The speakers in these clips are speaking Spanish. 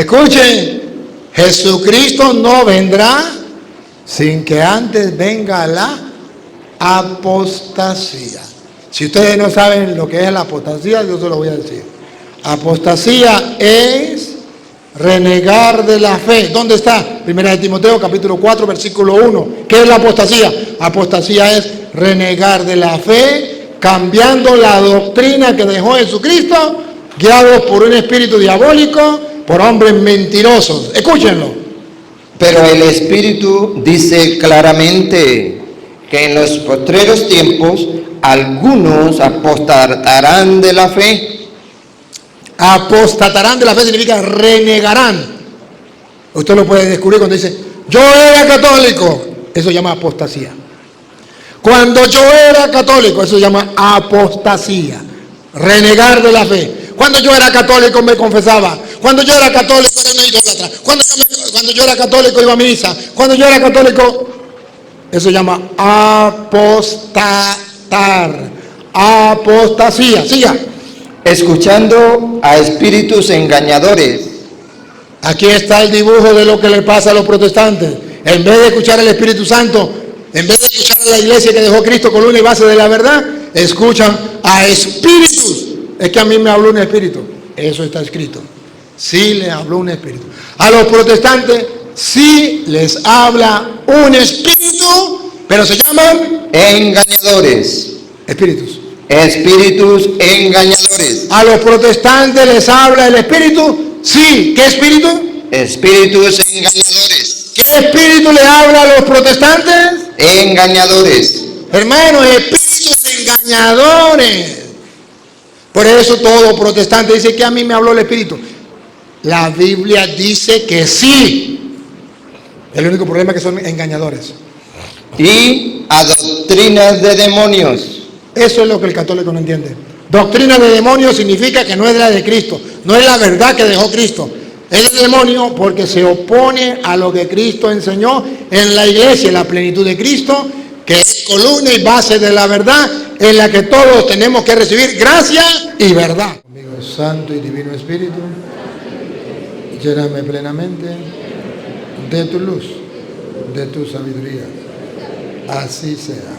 Escuchen, Jesucristo no vendrá sin que antes venga la apostasía. Si ustedes no saben lo que es la apostasía, yo se lo voy a decir. Apostasía es renegar de la fe. ¿Dónde está? Primera de Timoteo, capítulo 4, versículo 1. ¿Qué es la apostasía? Apostasía es renegar de la fe, cambiando la doctrina que dejó Jesucristo, guiados por un espíritu diabólico, por hombres mentirosos. Escúchenlo. Pero el Espíritu dice claramente que en los postreros tiempos algunos apostatarán de la fe. Apostatarán de la fe significa renegarán. Usted lo puede descubrir cuando dice, yo era católico. Eso se llama apostasía. Cuando yo era católico, eso se llama apostasía. Renegar de la fe. Cuando yo era católico me confesaba. Cuando yo era católico era una idólatra. Cuando yo era católico iba a misa. Cuando yo era católico, eso se llama apostatar. Apostasía. Siga. Escuchando a espíritus engañadores. Aquí está el dibujo de lo que le pasa a los protestantes. En vez de escuchar al Espíritu Santo, en vez de escuchar a la iglesia que dejó Cristo columna y base de la verdad, escuchan a espíritus. Es que a mí me habló un espíritu. Eso está escrito. Sí le habló un espíritu. A los protestantes sí les habla un espíritu, pero se llaman engañadores. espíritus. Espíritus engañadores. A los protestantes les habla el espíritu. Sí. ¿Qué espíritu? Espíritus engañadores. ¿Qué espíritu le habla a los protestantes? Engañadores. Hermanos, espíritus engañadores. Por eso todo protestante dice que a mí me habló el espíritu. La Biblia dice que sí. El único problema es que son engañadores. Y a doctrinas de demonios. Eso es lo que el católico no entiende. Doctrina de demonios significa que no es la de Cristo. No es la verdad que dejó Cristo. Es el demonio porque se opone a lo que Cristo enseñó en la iglesia, en la plenitud de Cristo, que es columna y base de la verdad, en la que todos tenemos que recibir gracia y verdad. Amigo Santo y Divino Espíritu, lléname plenamente de tu luz, de tu sabiduría. Así sea.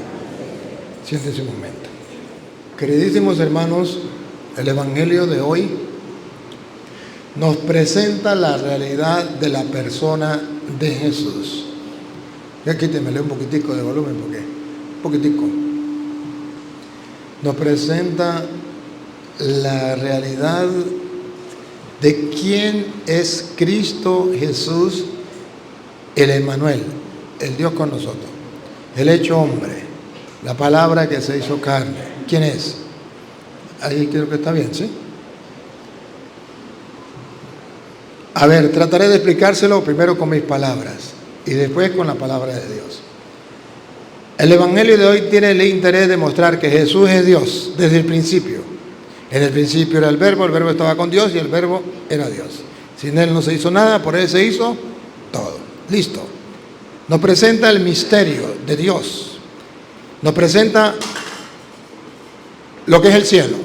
Siéntese un momento. Queridísimos hermanos, el Evangelio de hoy nos presenta la realidad de la persona de Jesús. Ya quítemele un poquitico de volumen, porque un poquitico. Nos presenta la realidad de quién es Cristo Jesús, el Emmanuel, el Dios con nosotros, el hecho hombre, la palabra que se hizo carne. ¿Quién es? Ahí creo que está bien, ¿sí? A ver, trataré de explicárselo primero con mis palabras y después con la palabra de Dios. El Evangelio de hoy tiene el interés de mostrar que Jesús es Dios desde el principio. En el principio era el verbo estaba con Dios y el verbo era Dios. Sin él no se hizo nada, por él se hizo todo. Listo. Nos presenta el misterio de Dios. Nos presenta lo que es el cielo.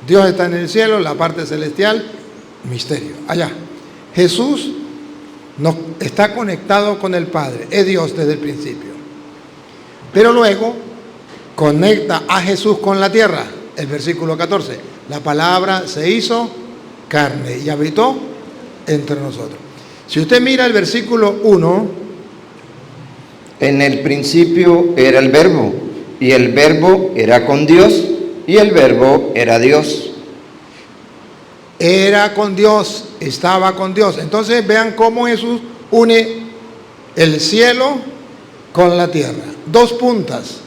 Dios está en el cielo, la parte celestial, misterio, allá. Jesús está conectado con el Padre, es Dios desde el principio. Pero luego conecta a Jesús con la tierra, el versículo 14. La palabra se hizo carne y habitó entre nosotros. Si usted mira el versículo 1, en el principio era el verbo, y el verbo era con Dios, y el verbo era Dios. Era con Dios, estaba con Dios. Entonces vean cómo Jesús une el cielo con la tierra. Dos puntas.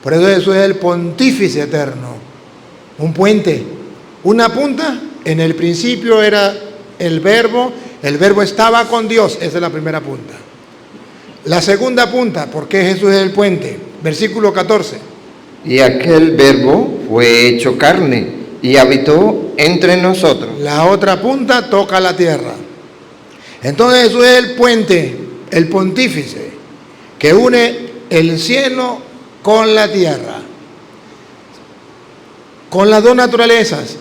Por eso Jesús es el pontífice eterno. Un puente. Una punta, en el principio era el verbo estaba con Dios. Esa es la primera punta. La segunda punta, ¿por qué Jesús es el puente? Versículo 14. Y aquel verbo fue hecho carne y habitó entre nosotros. La otra punta toca la tierra. Entonces Jesús es el puente, el pontífice, que une el cielo con la tierra, con las dos naturalezas.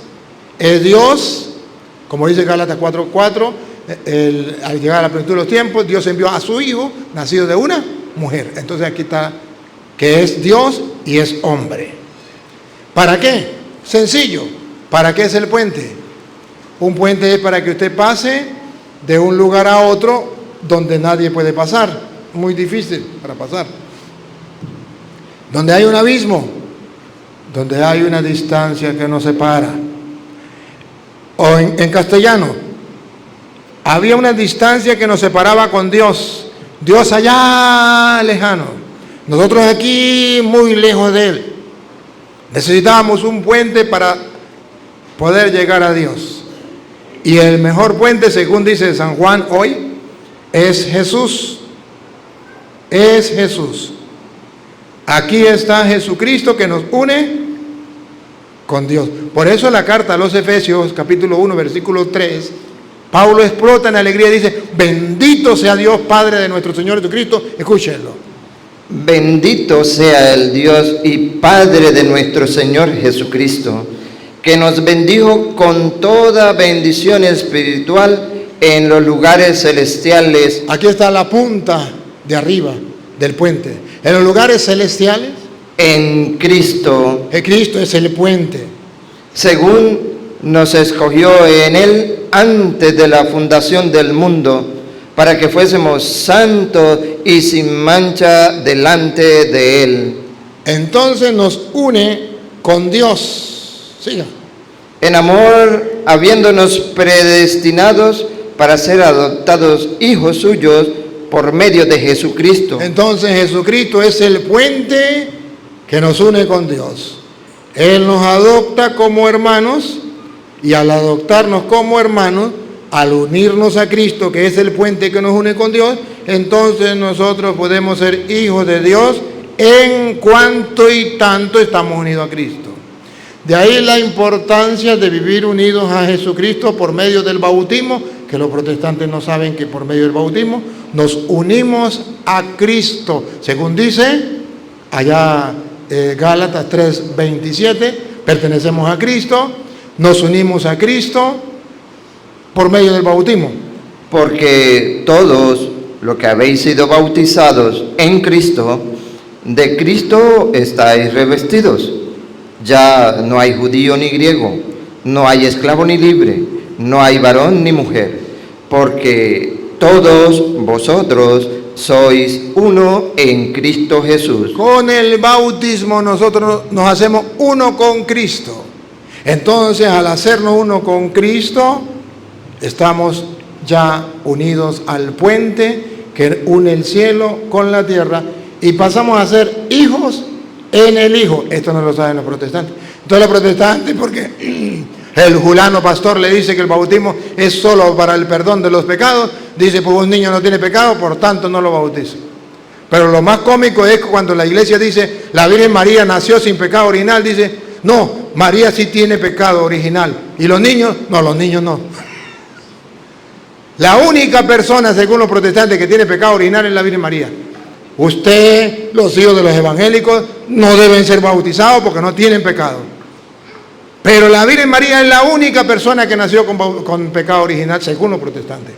Es Dios, como dice Gálatas 4:4, al llegar a la plenitud de los tiempos, Dios envió a su Hijo, nacido de una mujer. Entonces aquí está, que es Dios y es hombre. ¿Para qué? Sencillo. ¿Para qué es el puente? Un puente es para que usted pase de un lugar a otro donde nadie puede pasar. Muy difícil para pasar. Donde hay un abismo, donde hay una distancia que nos separa. O en castellano, había una distancia que nos separaba con Dios. Dios allá lejano, nosotros aquí muy lejos de Él. Necesitábamos un puente para poder llegar a Dios. Y el mejor puente, según dice San Juan hoy, es Jesús. Es Jesús. Aquí está Jesucristo que nos une con Dios. Por eso la carta a los Efesios, capítulo 1, versículo 3, Pablo explota en alegría y dice: bendito sea Dios Padre de nuestro Señor Jesucristo. Escúchenlo. Bendito sea el Dios y Padre de nuestro Señor Jesucristo, que nos bendijo con toda bendición espiritual en los lugares celestiales. Aquí está la punta de arriba del puente. En los lugares celestiales, en Cristo. Cristo es el puente. Según nos escogió en Él antes de la fundación del mundo, para que fuésemos santos y sin mancha delante de Él. Entonces nos une con Dios. Siga. En amor, habiéndonos predestinados para ser adoptados hijos suyos por medio de Jesucristo. Entonces Jesucristo es el puente que nos une con Dios. Él nos adopta como hermanos, y al adoptarnos como hermanos, al unirnos a Cristo, que es el puente que nos une con Dios, entonces nosotros podemos ser hijos de Dios en cuanto y tanto estamos unidos a Cristo. De ahí la importancia de vivir unidos a Jesucristo por medio del bautismo, que los protestantes no saben que por medio del bautismo nos unimos a Cristo, según dice allá Gálatas 3:27, pertenecemos a Cristo, nos unimos a Cristo por medio del bautismo. Porque todos los que habéis sido bautizados en Cristo, de Cristo estáis revestidos. Ya no hay judío ni griego, no hay esclavo ni libre, no hay varón ni mujer, porque todos vosotros sois uno en Cristo Jesús. Con el bautismo nosotros nos hacemos uno con Cristo. Entonces, al hacernos uno con Cristo, estamos ya unidos al puente que une el cielo con la tierra y pasamos a ser hijos en el Hijo. Esto no lo saben los protestantes. Entonces los protestantes, porque el Julano pastor le dice que el bautismo es solo para el perdón de los pecados, dice: pues un niño no tiene pecado, por tanto no lo bautiza. Pero lo más cómico es cuando la iglesia dice: la Virgen María nació sin pecado original, dice: no, María sí tiene pecado original. ¿Y los niños? No, los niños no. La única persona, según los protestantes, que tiene pecado original es la Virgen María. Usted, los hijos de los evangélicos, no deben ser bautizados porque no tienen pecado. Pero la Virgen María es la única persona que nació con pecado original, según los protestantes.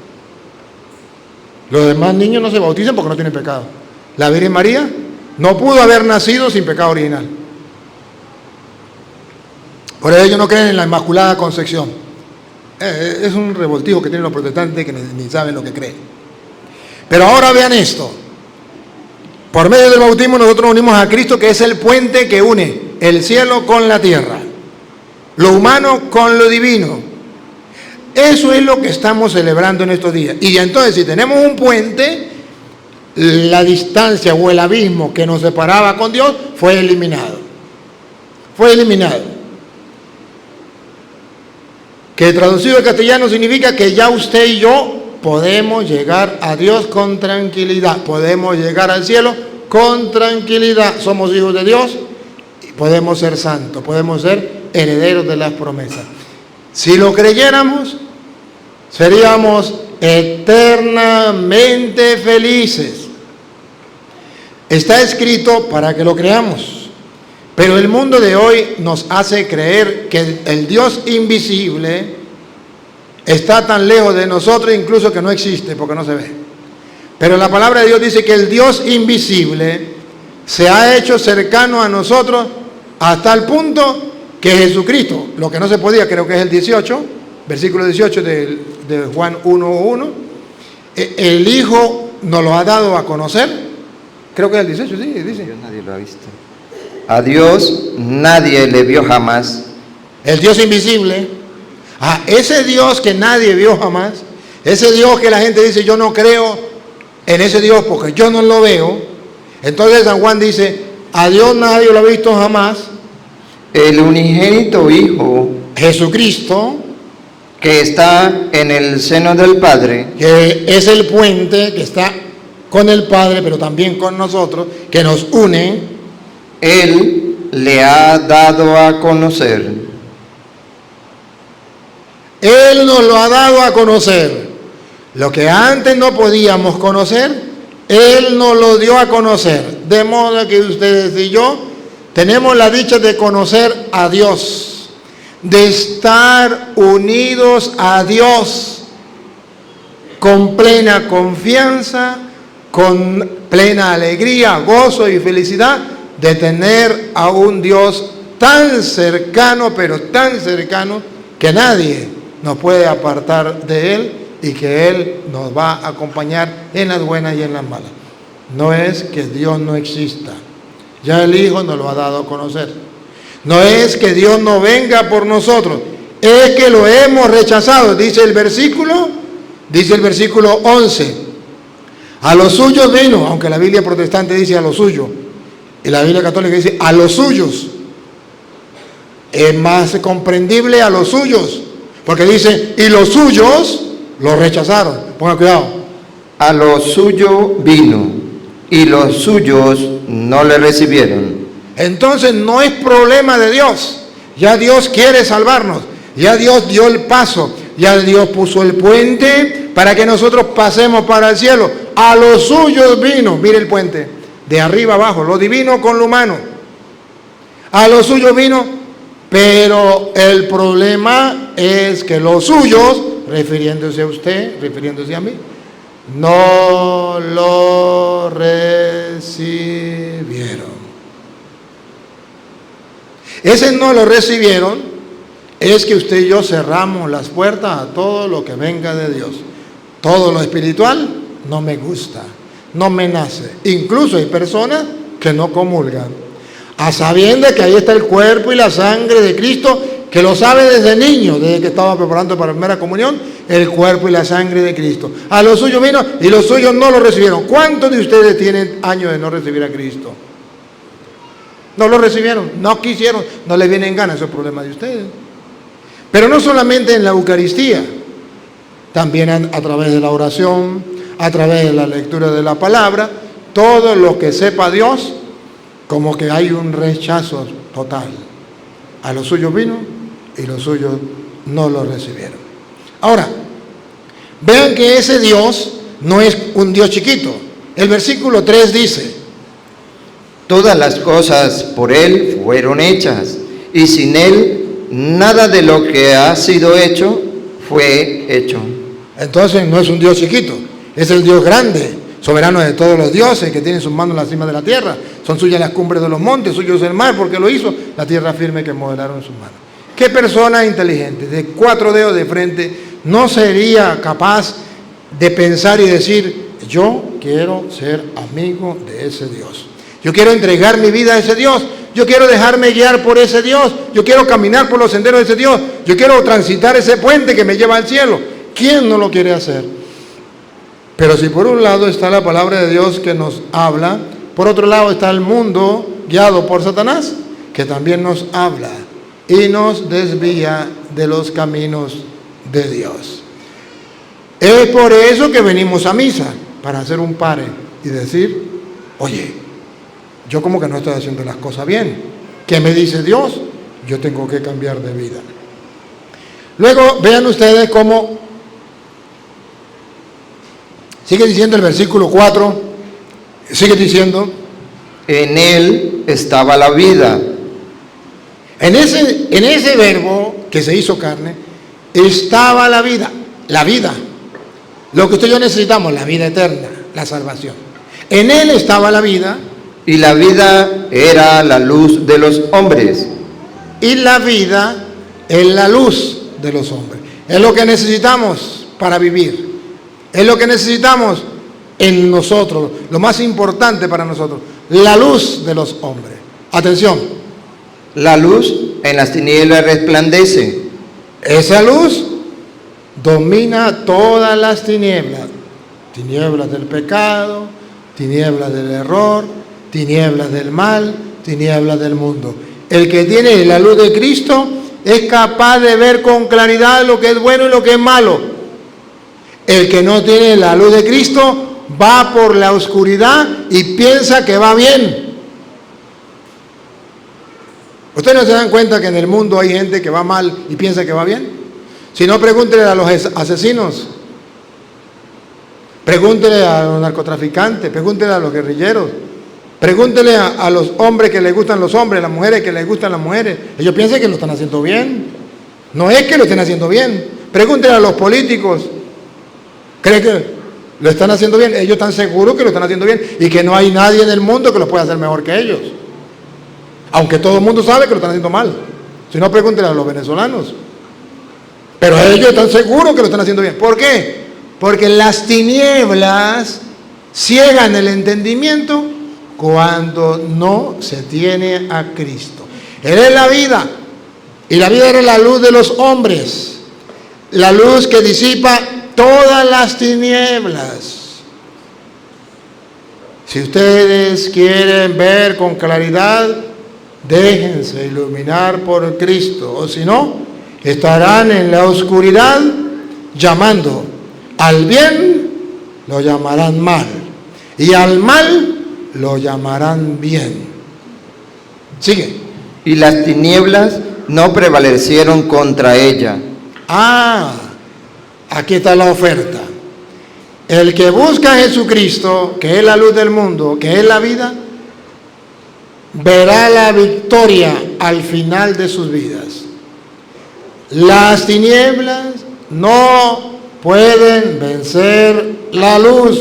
Los demás niños no se bautizan porque no tienen pecado. La Virgen María no pudo haber nacido sin pecado original. Por eso ellos no creen en la Inmaculada Concepción. Es un revoltijo que tienen los protestantes que ni saben lo que creen. Pero ahora vean esto. Por medio del bautismo nosotros unimos a Cristo, que es el puente que une el cielo con la tierra, lo humano con lo divino. Eso es lo que estamos celebrando en estos días. Y entonces, si tenemos un puente, la distancia o el abismo que nos separaba con Dios fue eliminado. Fue eliminado. Que traducido al castellano significa que ya usted y yo podemos llegar a Dios con tranquilidad, podemos llegar al cielo con tranquilidad. Somos hijos de Dios y podemos ser santos, podemos ser herederos de las promesas. Si lo creyéramos, seríamos eternamente felices. Está escrito para que lo creamos, pero el mundo de hoy nos hace creer que el Dios invisible está tan lejos de nosotros incluso que no existe porque no se ve. Pero la palabra de Dios dice que el Dios invisible se ha hecho cercano a nosotros hasta el punto que Jesucristo, lo que no se podía, creo que es el 18, versículo 18 de Juan 1:1, el Hijo nos lo ha dado a conocer, creo que es el 18, sí, dice. Nadie lo ha visto. A Dios nadie le vio jamás. El Dios invisible, ese Dios que nadie vio jamás, ese Dios que la gente dice yo no creo en ese Dios porque yo no lo veo. Entonces San Juan dice, a Dios nadie lo ha visto jamás. El unigénito Hijo, Jesucristo, que está en el seno del Padre, que es el puente que está con el Padre, pero también con nosotros, que nos une, Él le ha dado a conocer. Él nos lo ha dado a conocer. Lo que antes no podíamos conocer, Él nos lo dio a conocer. De modo que ustedes y yo tenemos la dicha de conocer a Dios, de estar unidos a Dios con plena confianza, con plena alegría, gozo y felicidad de tener a un Dios tan cercano, pero tan cercano, que nadie nos puede apartar de Él y que Él nos va a acompañar en las buenas y en las malas. No es que Dios no exista. Ya el Hijo nos lo ha dado a conocer. No es que Dios no venga por nosotros, es que lo hemos rechazado. Dice el versículo 11. A los suyos vino, aunque la Biblia protestante dice a los suyos, y la Biblia católica dice a los suyos. Es más comprendible a los suyos, porque dice, y los suyos lo rechazaron. Pongan cuidado. A lo suyo vino, y los suyos no le recibieron. Entonces no es problema de Dios. Ya Dios quiere salvarnos. Ya Dios dio el paso. Ya Dios puso el puente para que nosotros pasemos para el cielo. A los suyos vino. Mire el puente. De arriba abajo. Lo divino con lo humano. A los suyos vino. Pero el problema es que los suyos, refiriéndose a usted, refiriéndose a mí, no lo recibieron. Ese no lo recibieron es que usted y yo cerramos las puertas a todo lo que venga de Dios. Todo lo espiritual no me gusta, no me nace. Incluso hay personas que no comulgan, a sabiendas que ahí está el cuerpo y la sangre de Cristo, que lo sabe desde niño, desde que estaba preparando para la primera comunión, el cuerpo y la sangre de Cristo. A los suyos vino y los suyos no lo recibieron. ¿Cuántos de ustedes tienen años de no recibir a Cristo? No lo recibieron, no quisieron, no les vienen ganas, eso es problema de ustedes. Pero no solamente en la Eucaristía, también a través de la oración, a través de la lectura de la palabra, todo lo que sepa Dios, como que hay un rechazo total. A los suyos vino y los suyos no lo recibieron. Ahora, vean que ese Dios no es un Dios chiquito. El versículo 3 dice: todas las cosas por Él fueron hechas, y sin Él nada de lo que ha sido hecho fue hecho. Entonces no es un Dios chiquito, es el Dios grande, soberano de todos los dioses, que tiene sus manos en la cima de la tierra. Son suyas las cumbres de los montes, suyo es el mar, porque lo hizo, la tierra firme que modelaron sus manos. ¿Qué persona inteligente, de 4 dedos de frente, no sería capaz de pensar y decir, yo quiero ser amigo de ese Dios? Yo quiero entregar mi vida a ese Dios. Yo quiero dejarme guiar por ese Dios. Yo quiero caminar por los senderos de ese Dios. Yo quiero transitar ese puente que me lleva al cielo. ¿Quién no lo quiere hacer? Pero si por un lado está la palabra de Dios que nos habla, por otro lado está el mundo guiado por Satanás, que también nos habla y nos desvía de los caminos de Dios. Es por eso que venimos a misa, para hacer un pare y decir, oye, yo como que no estoy haciendo las cosas bien. ¿Qué me dice Dios? Yo tengo que cambiar de vida. Luego vean ustedes cómo sigue diciendo el versículo 4, sigue diciendo, en Él estaba la vida. en ese verbo que se hizo carne, estaba la vida, lo que usted y yo necesitamos, la vida eterna, la salvación. En Él estaba la vida. Y la vida era la luz de los hombres. Y la vida es la luz de los hombres. Es lo que necesitamos para vivir. Es lo que necesitamos en nosotros, lo más importante para nosotros, la luz de los hombres. Atención. La luz en las tinieblas resplandece. Esa luz domina todas las tinieblas. Tinieblas del pecado, tinieblas del error, tinieblas del mal, tinieblas del mundo. El que tiene la luz de Cristo es capaz de ver con claridad lo que es bueno y lo que es malo. El que no tiene la luz de Cristo va por la oscuridad y piensa que va bien. ¿Ustedes no se dan cuenta que en el mundo hay gente que va mal y piensa que va bien? Si no, pregúntele a los asesinos, pregúntele a los narcotraficantes, pregúntele a los guerrilleros, pregúntele a los hombres que les gustan los hombres, a las mujeres que les gustan las mujeres. Ellos piensan que lo están haciendo bien. No es que lo estén haciendo bien. Pregúntele a los políticos. ¿Creen que lo están haciendo bien? Ellos están seguros que lo están haciendo bien y que no hay nadie en el mundo que lo pueda hacer mejor que ellos. Aunque todo el mundo sabe que lo están haciendo mal. Si no, pregúntele a los venezolanos. Pero ellos están seguros que lo están haciendo bien. ¿Por qué? Porque las tinieblas ciegan el entendimiento cuando no se tiene a Cristo. Él es la vida. Y la vida era la luz de los hombres. La luz que disipa todas las tinieblas. Si ustedes quieren ver con claridad, déjense iluminar por Cristo, o si no, estarán en la oscuridad llamando al bien, lo llamarán mal, y al mal lo llamarán bien. Sigue. Y las tinieblas no prevalecieron contra ella. Aquí está la oferta. El que busca a Jesucristo, que es la luz del mundo, que es la vida, verá la victoria al final de sus vidas. Las tinieblas no pueden vencer la luz,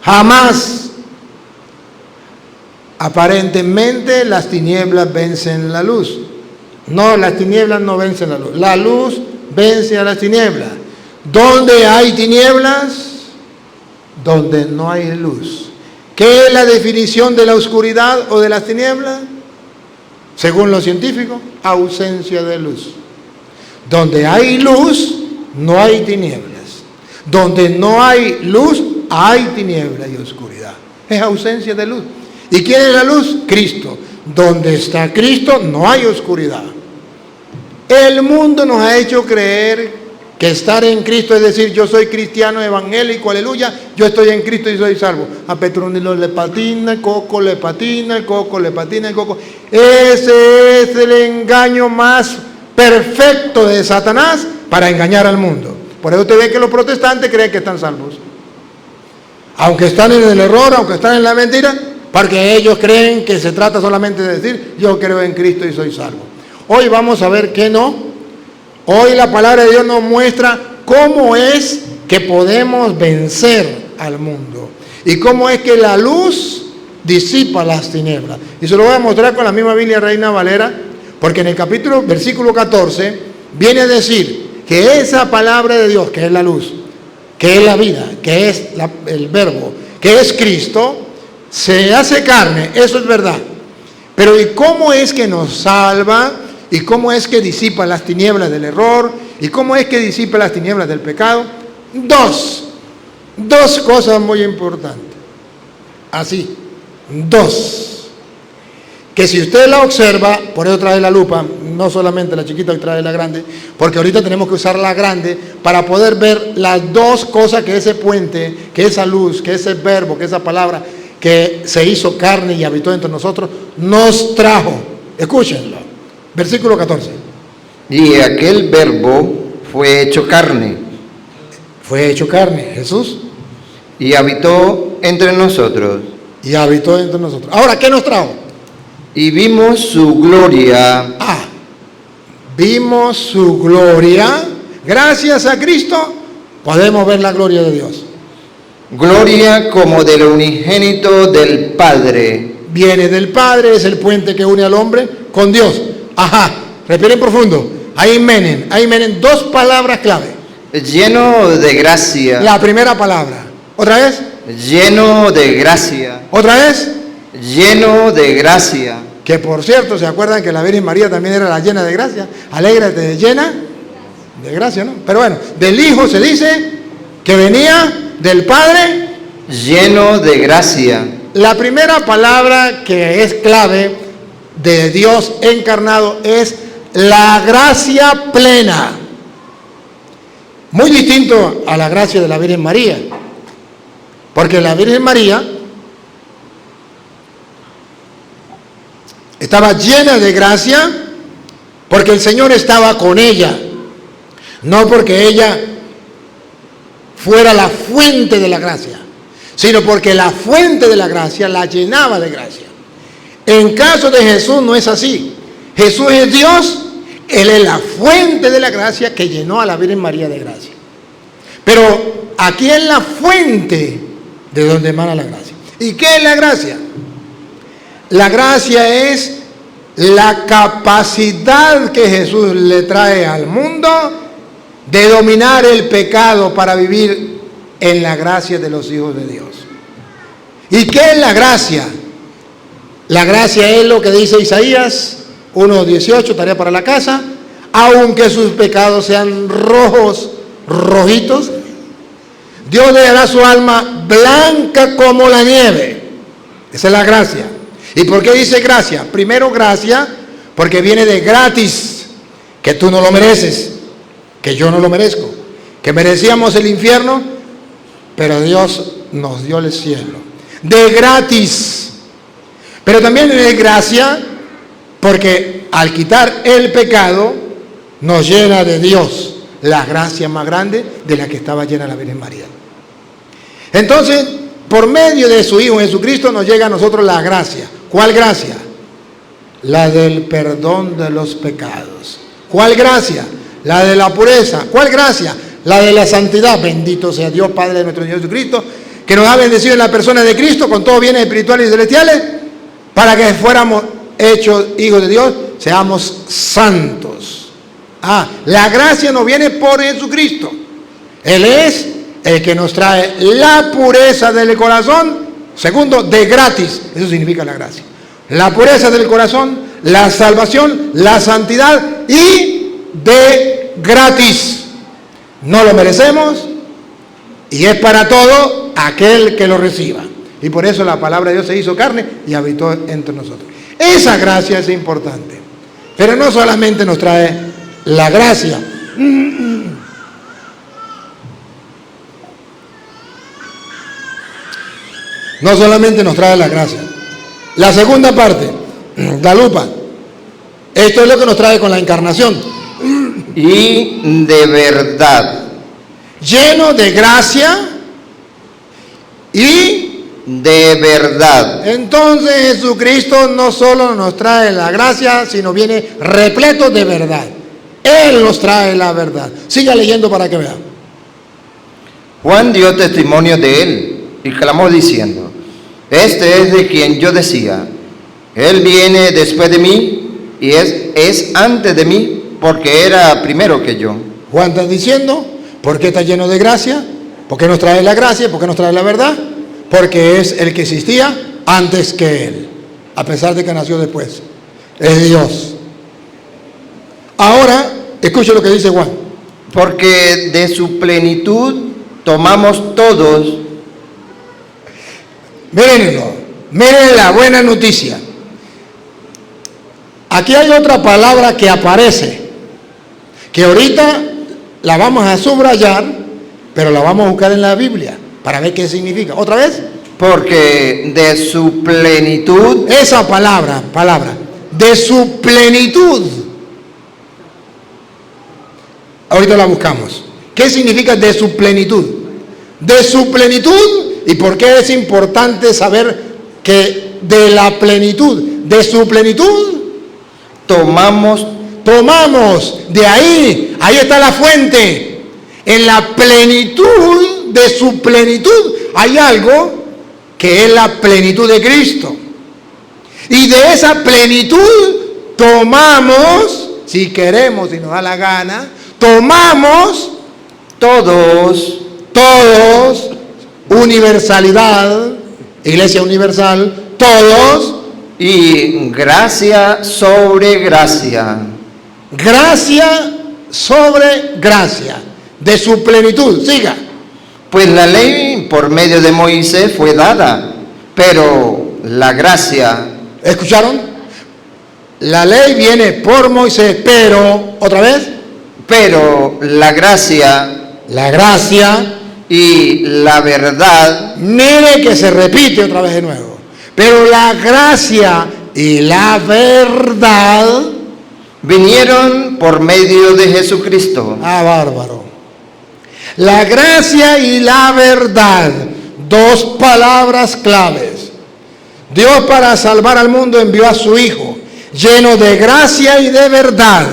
jamás. Aparentemente las tinieblas vencen la luz. No, las tinieblas no vencen la luz. La luz vence a las tinieblas. ¿Dónde hay tinieblas? Donde no hay luz. ¿Qué es la definición de la oscuridad o de las tinieblas? Según los científicos, ausencia de luz. Donde hay luz, no hay tinieblas. Donde no hay luz, hay tiniebla y oscuridad. Es ausencia de luz. ¿Y quién es la luz? Cristo. Donde está Cristo, no hay oscuridad. El mundo nos ha hecho creer que estar en Cristo es decir, yo soy cristiano evangélico, aleluya, yo estoy en Cristo y soy salvo. A Petronilo le patina, el Coco le patina, el Coco le patina, el Coco. Ese es el engaño más perfecto de Satanás para engañar al mundo. Por eso usted ve que los protestantes creen que están salvos. Aunque están en el error, aunque están en la mentira, porque ellos creen que se trata solamente de decir, yo creo en Cristo y soy salvo. Hoy vamos a ver que no. Hoy la palabra de Dios nos muestra cómo es que podemos vencer al mundo y cómo es que la luz disipa las tinieblas. Y se lo voy a mostrar con la misma Biblia Reina Valera, porque en el versículo 14, viene a decir que esa palabra de Dios, que es la luz, que es la vida, que es el verbo, que es Cristo, se hace carne, eso es verdad. Pero ¿y cómo es que nos salva? ¿Y cómo es que disipa las tinieblas del error? ¿Y cómo es que disipa las tinieblas del pecado? Dos cosas muy importantes. Así, dos. Que si usted la observa, por eso trae la lupa, no solamente la chiquita, hoy trae la grande, porque ahorita tenemos que usar la grande para poder ver las dos cosas que ese puente, que esa luz, que ese verbo, que esa palabra que se hizo carne y habitó entre nosotros, nos trajo. Escúchenlo. Versículo 14. Y aquel verbo fue hecho carne. Fue hecho carne, Jesús. Y habitó entre nosotros. Y habitó entre nosotros. Ahora, ¿qué nos trajo? Y vimos su gloria. Vimos su gloria. Gracias a Cristo podemos ver la gloria de Dios. Gloria como del unigénito del Padre. Viene del Padre, es el puente que une al hombre con Dios. Ajá, respiren profundo. Ahí menen, dos palabras clave. Lleno de gracia. La primera palabra. ¿Otra vez? Lleno de gracia. ¿Otra vez? Lleno de gracia. Que por cierto, ¿se acuerdan que la Virgen María también era la llena de gracia? Alégrate, llena de gracia, ¿no? Pero bueno, del Hijo se dice que venía del Padre. Lleno de gracia. La primera palabra que es clave de Dios encarnado es la gracia plena. Muy distinto a la gracia de la Virgen María. Porque la Virgen María estaba llena de gracia porque el Señor estaba con ella, no porque ella fuera la fuente de la gracia, sino porque la fuente de la gracia la llenaba de gracia. En caso de Jesús no es así. Jesús es Dios, Él es la fuente de la gracia que llenó a la Virgen María de gracia. Pero aquí es la fuente de donde emana la gracia. ¿Y qué es la gracia? La gracia es la capacidad que Jesús le trae al mundo de dominar el pecado para vivir en la gracia de los hijos de Dios. ¿Y qué es la gracia? La gracia es lo que dice Isaías 1:18, tarea para la casa. Aunque sus pecados sean rojos, rojitos, Dios le hará su alma blanca como la nieve. Esa es la gracia. ¿Y por qué dice gracia? Primero gracia, porque viene de gratis, que tú no lo mereces, que yo no lo merezco, que merecíamos el infierno, pero Dios nos dio el cielo. De gratis. Pero también es gracia, porque al quitar el pecado, nos llena de Dios la gracia más grande de la que estaba llena la Virgen María. Entonces, por medio de su Hijo Jesucristo nos llega a nosotros la gracia. ¿Cuál gracia? La del perdón de los pecados. ¿Cuál gracia? La de la pureza. ¿Cuál gracia? La de la santidad. Bendito sea Dios, Padre de nuestro Señor Jesucristo, que nos ha bendecido en la persona de Cristo con todos bienes espirituales y celestiales, para que fuéramos hechos hijos de Dios, seamos santos. La gracia nos viene por Jesucristo. Él es el que nos trae la pureza del corazón. Segundo, de gratis. Eso significa la gracia. La pureza del corazón, la salvación, la santidad y de gratis. No lo merecemos y es para todo aquel que lo reciba. Y por eso la palabra de Dios se hizo carne y habitó entre nosotros. Esa gracia es importante. Pero no solamente nos trae la gracia. No solamente nos trae la gracia. La segunda parte, la lupa. Esto es lo que nos trae con la encarnación. Y de verdad. Lleno de gracia y de verdad. Entonces Jesucristo no solo nos trae la gracia, sino viene repleto de verdad. Él nos trae la verdad. Siga leyendo para que vean. Juan dio testimonio de él y clamó diciendo: este es de quien yo decía, él viene después de mí y es antes de mí, porque era primero que yo. Juan está diciendo, ¿por qué está lleno de gracia? ¿Por qué nos trae la gracia? ¿Por qué nos trae la verdad? Porque es el que existía antes que él, a pesar de que nació después. Es Dios. Ahora, escuche lo que dice Juan. Porque de su plenitud tomamos todos. Mírenlo, miren la buena noticia. Aquí hay otra palabra que aparece, que ahorita la vamos a subrayar, pero la vamos a buscar en la Biblia para ver qué significa. ¿Otra vez? Porque de su plenitud. Esa palabra, de su plenitud. Ahorita la buscamos. ¿Qué significa de su plenitud? De su plenitud. ¿Y por qué es importante saber que de la plenitud, de su plenitud, tomamos de ahí Ahí está la fuente. En la plenitud de su plenitud hay algo que es la plenitud de Cristo. Y de esa plenitud tomamos, si queremos, si nos da la gana, tomamos todos, universalidad, iglesia universal, todos, y gracia sobre gracia. Gracia sobre gracia, de su plenitud. Siga. Pues la ley por medio de Moisés fue dada, pero la gracia... ¿Escucharon? La ley viene por Moisés, pero, otra vez, Pero la gracia y la verdad, mire que se repite otra vez de nuevo. Pero la gracia y la verdad vinieron por medio de Jesucristo. Ah, bárbaro. La gracia y la verdad, dos palabras claves. Dios para salvar al mundo envió a su Hijo, lleno de gracia y de verdad.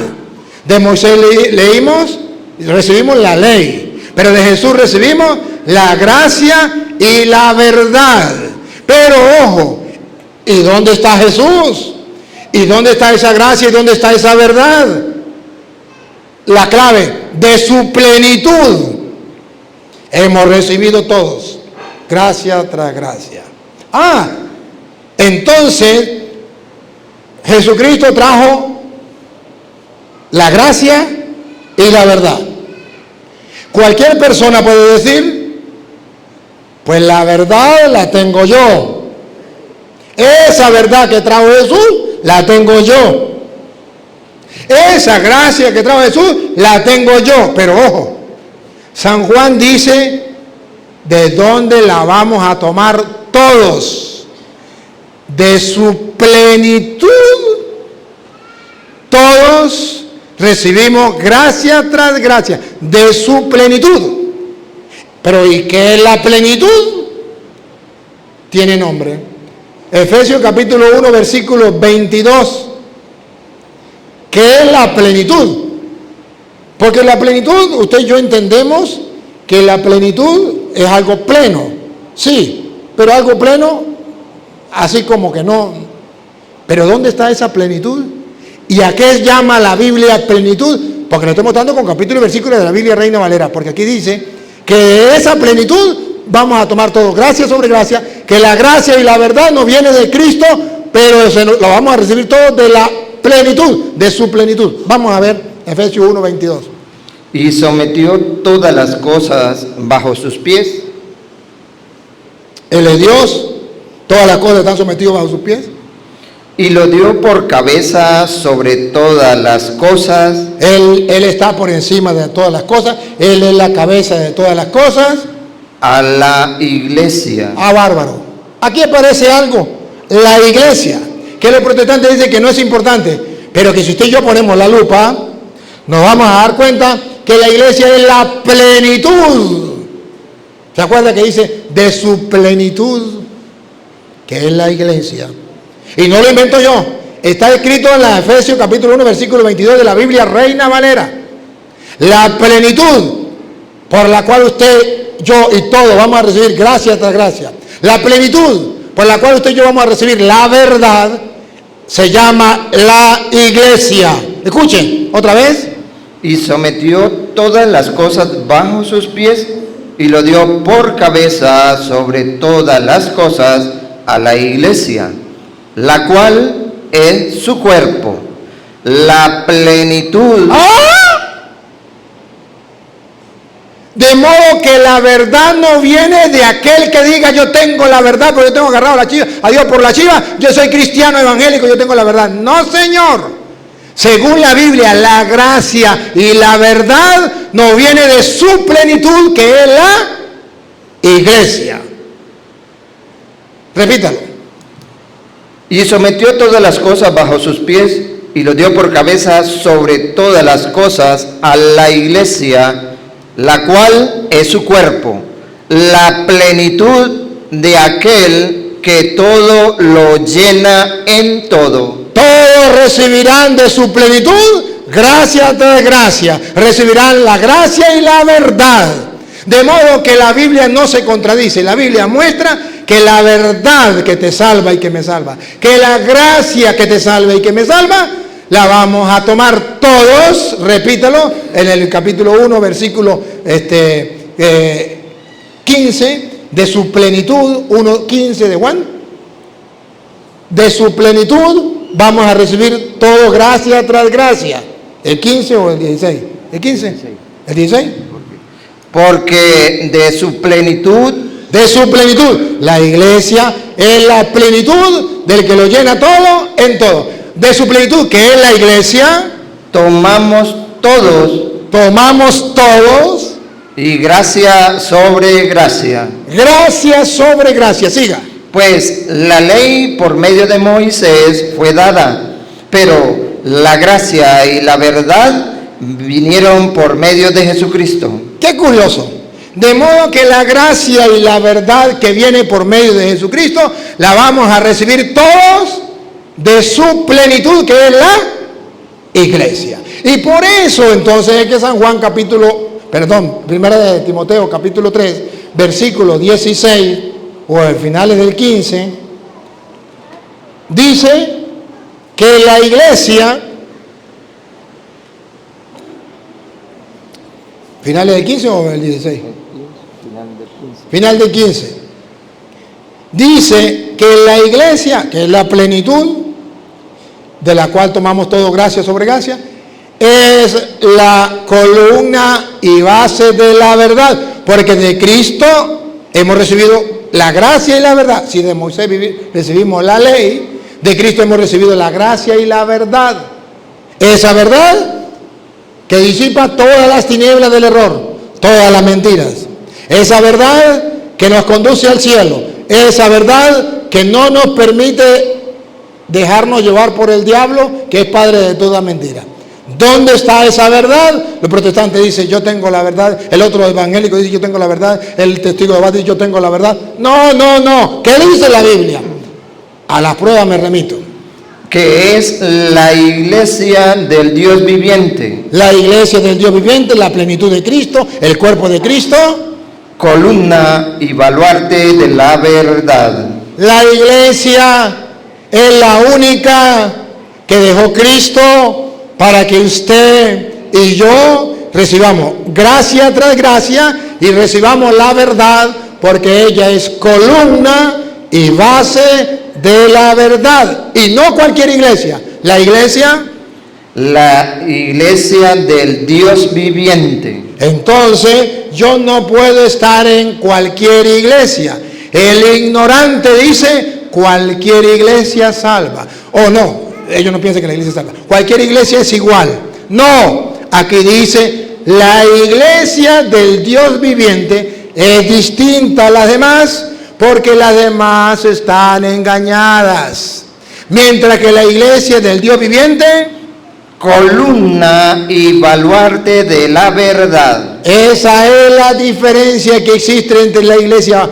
De Moisés leímos, recibimos la ley, pero de Jesús recibimos la gracia y la verdad. Pero ojo, ¿y dónde está Jesús? ¿Y dónde está esa gracia y dónde está esa verdad? La clave, de su plenitud hemos recibido todos, gracia tras gracia. Entonces Jesucristo trajo la gracia y la verdad. Cualquier persona puede decir, pues la verdad la tengo yo. Esa verdad que trajo Jesús, la tengo yo. Esa gracia que trajo Jesús, la tengo yo. Pero ojo, San Juan dice, ¿de dónde la vamos a tomar todos? De su plenitud. Todos recibimos gracia tras gracia, de su plenitud. Pero ¿y qué es la plenitud? Tiene nombre. Efesios capítulo 1, versículo 22. ¿Qué es la plenitud? Porque la plenitud, usted y yo entendemos que la plenitud es algo pleno. Sí, pero algo pleno, así como que no. Pero ¿dónde está esa plenitud? ¿Y a qué llama la Biblia plenitud? Porque nos estamos dando con capítulo y versículo de la Biblia Reina Valera. Porque aquí dice que de esa plenitud vamos a tomar todo, gracia sobre gracia, que la gracia y la verdad nos viene de Cristo, pero lo vamos a recibir todo de la plenitud, de su plenitud. Vamos a ver Efesios 1, 22. Y sometió todas las cosas bajo sus pies. Él es Dios, todas las cosas están sometidas bajo sus pies. Y lo dio por cabeza sobre todas las cosas. Él está por encima de todas las cosas. Él es la cabeza de todas las cosas. A la iglesia. Bárbaro. Aquí aparece algo. La iglesia. Que los protestantes dicen que no es importante. Pero que si usted y yo ponemos la lupa, nos vamos a dar cuenta que la iglesia es la plenitud. ¿Se acuerda que dice de su plenitud? Que es la iglesia. Y no lo invento yo. Está escrito en la Efesios capítulo 1, versículo 22 de la Biblia Reina Valera. La plenitud por la cual usted, yo y todos vamos a recibir gracia tras gracia. La plenitud por la cual usted y yo vamos a recibir la verdad se llama la iglesia. Escuchen, otra vez. Y sometió todas las cosas bajo sus pies y lo dio por cabeza sobre todas las cosas a la iglesia, la cual es su cuerpo, la plenitud. De modo que la verdad no viene de aquel que diga yo tengo la verdad, porque yo tengo agarrado la chiva, a Dios por la chiva, yo soy cristiano evangélico, yo tengo la verdad. No, señor. Según la Biblia, la gracia y la verdad no viene de su plenitud, que es la iglesia. Repítalo. Y sometió todas las cosas bajo sus pies y lo dio por cabeza sobre todas las cosas a la iglesia, la cual es su cuerpo, la plenitud de aquel que todo lo llena en todo. Todos recibirán de su plenitud gracia tras gracia, recibirán la gracia y la verdad. De modo que la Biblia no se contradice. La Biblia muestra que la verdad que te salva y que me salva, que la gracia que te salva y que me salva, la vamos a tomar todos, repítalo, en el capítulo 1, versículo 15, de su plenitud, 1:15 de Juan. De su plenitud vamos a recibir todo gracia tras gracia. ¿El 15 o el 16? ¿El 15? ¿El 16? Porque de su plenitud, la iglesia es la plenitud del que lo llena todo en todo. De su plenitud, que es la iglesia, tomamos todos y gracia sobre gracia. Gracia sobre gracia, siga. Pues la ley por medio de Moisés fue dada, pero la gracia y la verdad vinieron por medio de Jesucristo. Qué curioso. De modo que la gracia y la verdad que viene por medio de Jesucristo, la vamos a recibir todos de su plenitud, que es la iglesia. Y por eso entonces es que San Juan primera de Timoteo capítulo 3, versículo 16, o al finales del 15, dice que la iglesia, ¿finales del 15 o el 16? Final del 15. Dice que la iglesia, que es la plenitud, de la cual tomamos todo gracia sobre gracia, es la columna y base de la verdad, porque de Cristo hemos recibido la gracia y la verdad. Si de Moisés recibimos la ley, de Cristo hemos recibido la gracia y la verdad. Esa verdad que disipa todas las tinieblas del error, todas las mentiras. Esa verdad que nos conduce al cielo. Esa verdad que no nos permite dejarnos llevar por el diablo, que es padre de toda mentira. ¿Dónde está esa verdad? Los protestantes dicen, yo tengo la verdad. El otro evangélico dice, yo tengo la verdad. El testigo de Jehová dice, yo tengo la verdad. No. ¿Qué dice la Biblia? A las pruebas me remito. Que es la iglesia del Dios viviente. La iglesia del Dios viviente, la plenitud de Cristo, el cuerpo de Cristo. Columna y baluarte de la verdad. La iglesia es la única que dejó Cristo para que usted y yo recibamos gracia tras gracia y recibamos la verdad, porque ella es columna y base de la verdad. Y no cualquier iglesia. La iglesia del Dios viviente. Entonces, yo no puedo estar en cualquier iglesia. El ignorante dice, cualquier iglesia salva. O no, ellos no piensan que la iglesia salva. Cualquier iglesia es igual. No, aquí dice, la iglesia del Dios viviente es distinta a las demás, porque las demás están engañadas. Mientras que la iglesia del Dios viviente, columna y baluarte de la verdad. Esa es la diferencia que existe entre la iglesia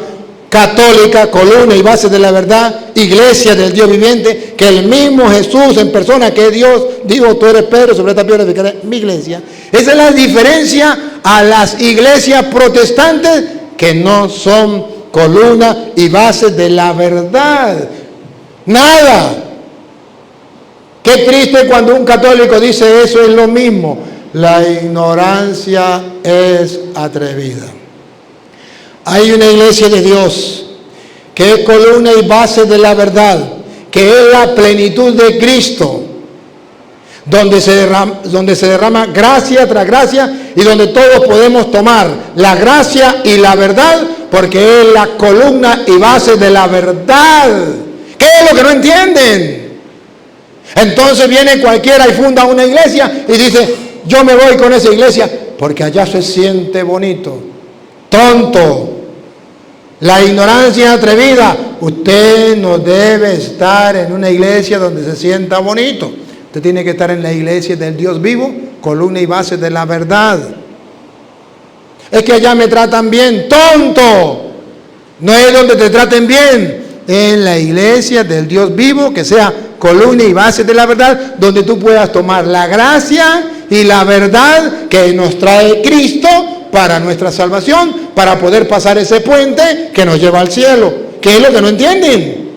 católica, columna y base de la verdad, iglesia del Dios viviente, que el mismo Jesús en persona, que es Dios, dijo, tú eres Pedro, sobre esta piedra edificaré mi iglesia. Esa es la diferencia a las iglesias protestantes, que no son columna y base de la verdad. Nada. Qué triste cuando un católico dice eso, es lo mismo. La ignorancia es atrevida. Hay una iglesia de Dios que es columna y base de la verdad, que es la plenitud de Cristo, donde se derrama gracia tras gracia y donde todos podemos tomar la gracia y la verdad, porque es la columna y base de la verdad. ¿Qué es lo que no entienden? Entonces viene cualquiera y funda una iglesia y dice, yo me voy con esa iglesia porque allá se siente bonito. Tonto. La ignorancia atrevida. Usted no debe estar en una iglesia donde se sienta bonito. Usted tiene que estar en la iglesia del Dios vivo, columna y base de la verdad. Es que allá me tratan bien. Tonto. No es donde te traten bien. En la iglesia del Dios vivo, que sea columna y base de la verdad, donde tú puedas tomar la gracia y la verdad que nos trae Cristo para nuestra salvación, para poder pasar ese puente que nos lleva al cielo. ¿Qué es lo que no entienden?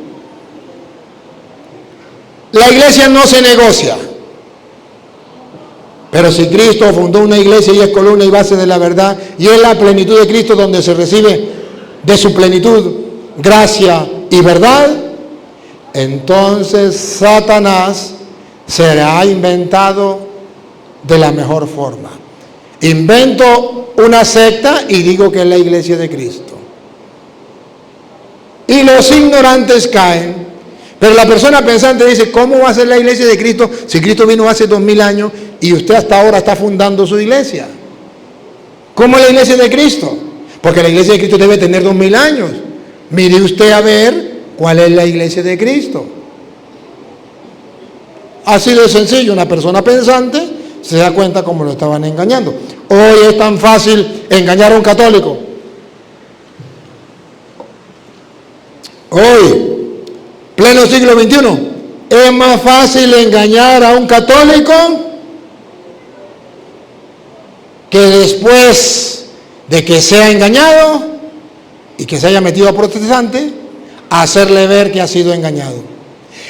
La iglesia no se negocia. Pero si Cristo fundó una iglesia y es columna y base de la verdad, y es la plenitud de Cristo donde se recibe de su plenitud gracia y verdad, entonces Satanás será inventado de la mejor forma. Invento una secta y digo que es la iglesia de Cristo. Y los ignorantes caen. Pero la persona pensante dice, ¿cómo va a ser la iglesia de Cristo si Cristo vino hace 2000 años y usted hasta ahora está fundando su iglesia? ¿Cómo es la iglesia de Cristo? Porque la iglesia de Cristo debe tener 2000 años. Mire usted a ver cuál es la iglesia de Cristo. Así de sencillo, una persona pensante se da cuenta cómo lo estaban engañando. Hoy es tan fácil engañar a un católico. Hoy, pleno siglo XXI, es más fácil engañar a un católico que después de que sea engañado y que se haya metido a protestante, hacerle ver que ha sido engañado.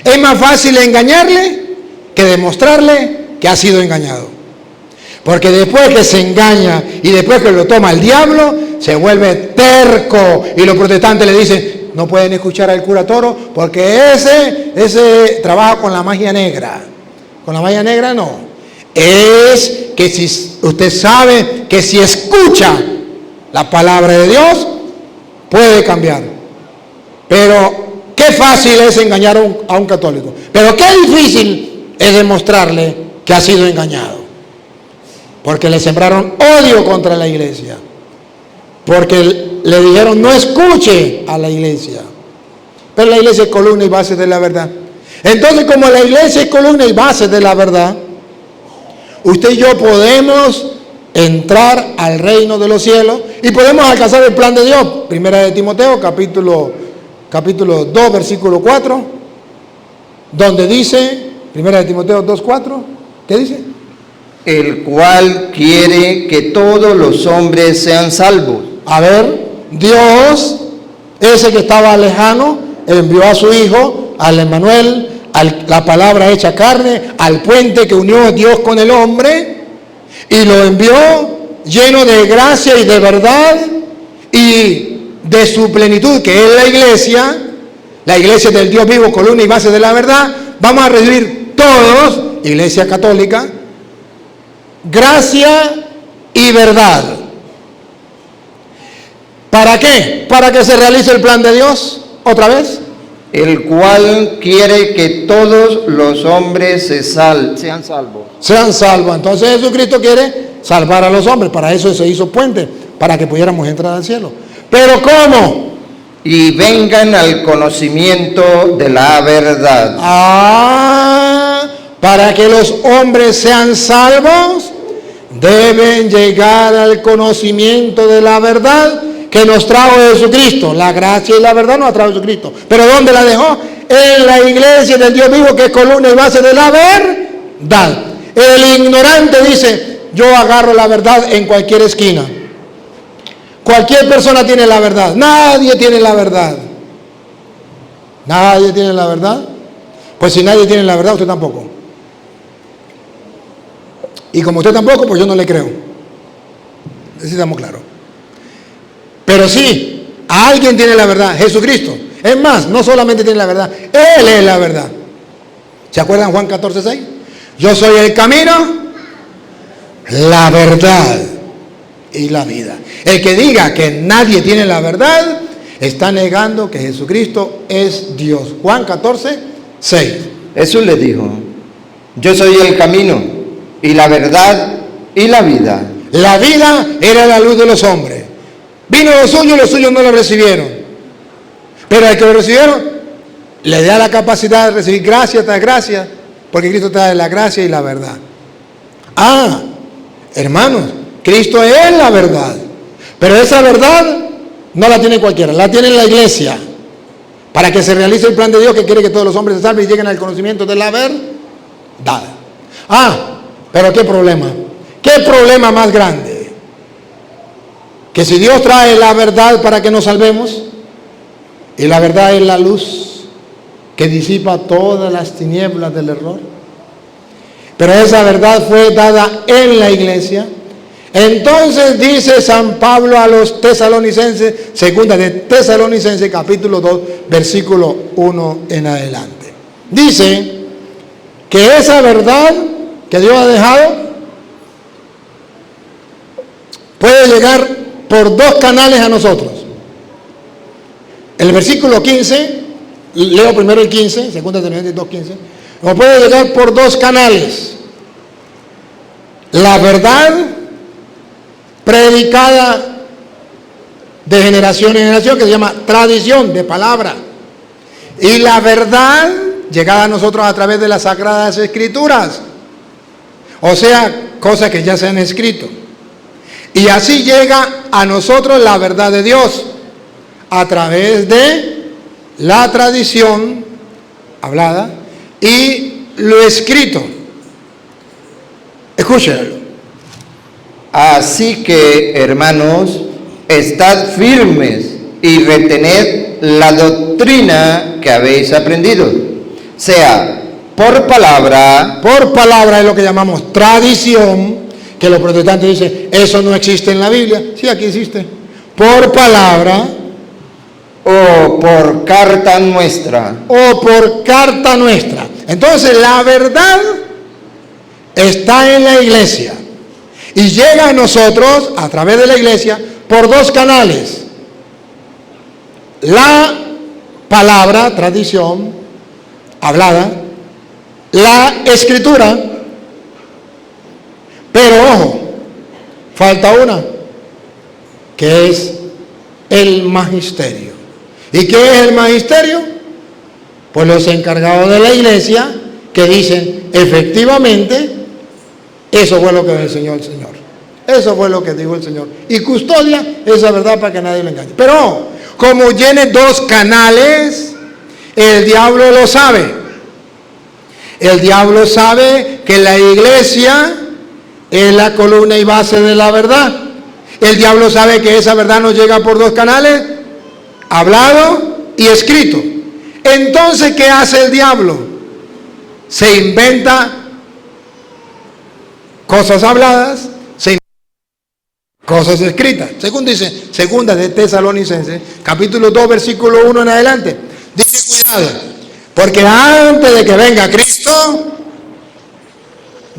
Es más fácil engañarle que demostrarle que ha sido engañado. Porque después que se engaña y después que lo toma el diablo, se vuelve terco y los protestantes le dicen, no pueden escuchar al cura Toro porque ese trabaja con la magia negra. Con la magia negra no. Es que si usted sabe que si escucha la palabra de Dios, puede cambiar. Pero qué fácil es engañar a un católico. Pero qué difícil es demostrarle que ha sido engañado. Porque le sembraron odio contra la iglesia. Porque le dijeron no escuche a la iglesia. Pero la iglesia es columna y base de la verdad. Entonces, como la iglesia es columna y base de la verdad, usted y yo podemos entrar al reino de los cielos y podemos alcanzar el plan de Dios. Primera de Timoteo, capítulo 2, versículo 4, donde dice, Primera de Timoteo 2:4, ¿qué dice? El cual quiere que todos los hombres sean salvos. A ver, Dios, ese que estaba lejano, envió a su Hijo, al Emmanuel, la palabra hecha carne, al puente que unió a Dios con el hombre, y lo envió lleno de gracia y de verdad, y de su plenitud, que es la iglesia del Dios vivo, columna y base de la verdad. Vamos a recibir todos, iglesia católica, gracia y verdad. ¿Para qué? Para que se realice el plan de Dios, otra vez. El cual quiere que todos los hombres sean salvos. Sean salvos. Entonces Jesucristo quiere salvar a los hombres. Para eso se hizo puente, para que pudiéramos entrar al cielo. ¿Pero cómo? Y vengan al conocimiento de la verdad. Para que los hombres sean salvos, deben llegar al conocimiento de la verdad que nos trajo Jesucristo. La gracia y la verdad nos trajo Jesucristo. ¿Pero dónde la dejó? En la iglesia del Dios vivo, que es columna y base de la verdad. El ignorante dice, yo agarro la verdad en cualquier esquina. Cualquier persona tiene la verdad. Nadie tiene la verdad. Nadie tiene la verdad. Pues si nadie tiene la verdad, usted tampoco. Y como usted tampoco, pues yo no le creo. Así estamos claros. Pero sí, alguien tiene la verdad, Jesucristo. Es más, no solamente tiene la verdad, Él es la verdad. ¿Se acuerdan Juan 14:6? Yo soy el camino, la verdad y la vida. El que diga que nadie tiene la verdad, está negando que Jesucristo es Dios. Juan 14:6. Jesús le dijo, yo soy el camino y la verdad y la vida. La vida era la luz de los hombres. Vino los suyos no lo recibieron. Pero al que lo recibieron, le da la capacidad de recibir gracia tras gracia, porque Cristo trae la gracia y la verdad. Hermanos, Cristo es la verdad. Pero esa verdad no la tiene cualquiera, la tiene la iglesia. para que se realice el plan de Dios que quiere que todos los hombres se salven y lleguen al conocimiento de la verdad. Pero ¿qué problema? ¿Qué problema más grande? Que si Dios trae la verdad para que nos salvemos, y la verdad es la luz que disipa todas las tinieblas del error, pero esa verdad fue dada en la iglesia. Entonces dice San Pablo a los tesalonicenses, segunda de Tesalonicenses capítulo 2, versículo 1 en adelante. Dice que esa verdad que Dios ha dejado puede llegar por dos canales a nosotros. El versículo 15, leo primero el 15, segunda de Tesalonicenses 2:15, nos puede llegar por dos canales. La verdad predicada de generación en generación, que se llama tradición de palabra, y la verdad llegada a nosotros a través de las Sagradas Escrituras, o sea, cosas que ya se han escrito. Y así llega a nosotros la verdad de Dios a través de la tradición hablada y lo escrito. Escúchenlo. Así que, hermanos, estad firmes y retened la doctrina que habéis aprendido, sea por palabra es lo que llamamos tradición, que los protestantes dicen, eso no existe en la Biblia. Sí, aquí existe. Por palabra, o por carta nuestra. Entonces la verdad está en la iglesia y llega a nosotros a través de la iglesia por dos canales: la palabra, tradición hablada, la escritura. Pero ojo, falta una, que es el magisterio. ¿Y qué es el magisterio? Pues los encargados de la iglesia que dicen, efectivamente, eso fue lo que enseñó el Señor. Eso fue lo que dijo el Señor. Y custodia esa verdad para que nadie lo engañe. Pero como tiene dos canales, el diablo lo sabe. El diablo sabe que la iglesia es la columna y base de la verdad. El diablo sabe que esa verdad nos llega por dos canales, hablado y escrito. Entonces, ¿qué hace el diablo? Se inventa cosas habladas, se inventa cosas escritas. Según dice, segunda de Tesalonicenses, capítulo 2, versículo 1 en adelante. Dice, cuidado, porque antes de que venga Cristo,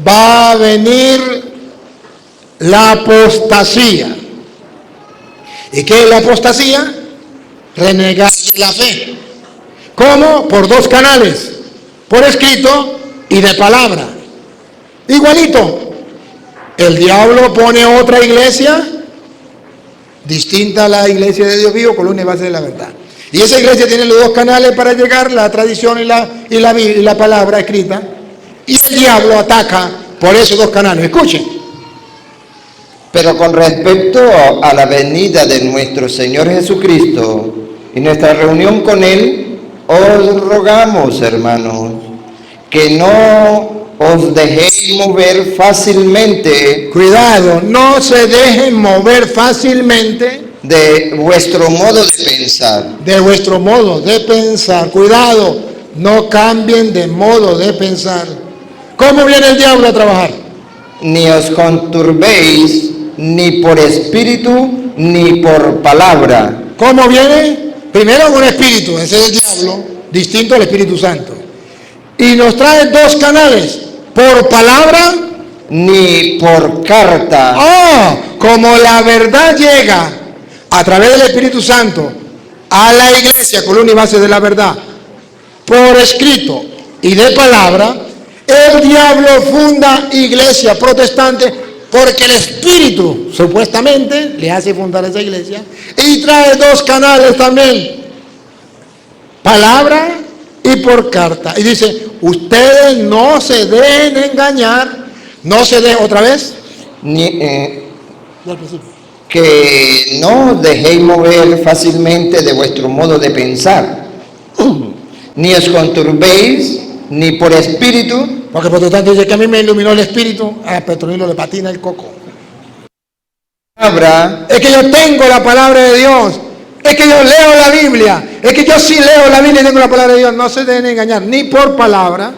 va a venir la apostasía. ¿Y qué es la apostasía? Renegar de la fe. ¿Cómo? Por dos canales, por escrito y de palabra. Igualito. El diablo pone otra iglesia distinta a la iglesia de Dios vivo, columna y base de la verdad. Y esa iglesia tiene los dos canales para llegar, la tradición y la palabra escrita. Y el diablo ataca por esos dos canales. Escuchen. Pero con respecto a la venida de nuestro Señor Jesucristo y nuestra reunión con Él, os rogamos, hermanos, que no os dejéis mover fácilmente. Cuidado, no se dejen mover fácilmente De vuestro modo de pensar. De vuestro modo de pensar. Cuidado, no cambien de modo de pensar. ¿Cómo viene el diablo a trabajar? Ni os conturbéis ni por espíritu ni por palabra. ¿Cómo viene? Primero con espíritu, ese es el diablo, distinto al Espíritu Santo. Y nos trae dos canales, por palabra Ni por carta. Como la verdad llega a través del Espíritu Santo a la iglesia, columna y base de la verdad, por escrito y de palabra, el diablo funda iglesia protestante porque el Espíritu supuestamente le hace fundar esa iglesia y trae dos canales también, palabra y por carta. Y dice, ustedes no se dejen engañar, no se dejen, otra vez, que no os dejéis mover fácilmente de vuestro modo de pensar, Ni os conturbéis, ni por espíritu, Porque el protestante dice que a mí me iluminó el espíritu, a Petronilo le patina el coco. palabra, Es que yo tengo la palabra de Dios. Es que yo leo la Biblia. Es que yo sí leo la Biblia y tengo la palabra de Dios. No se deben engañar, ni por palabra,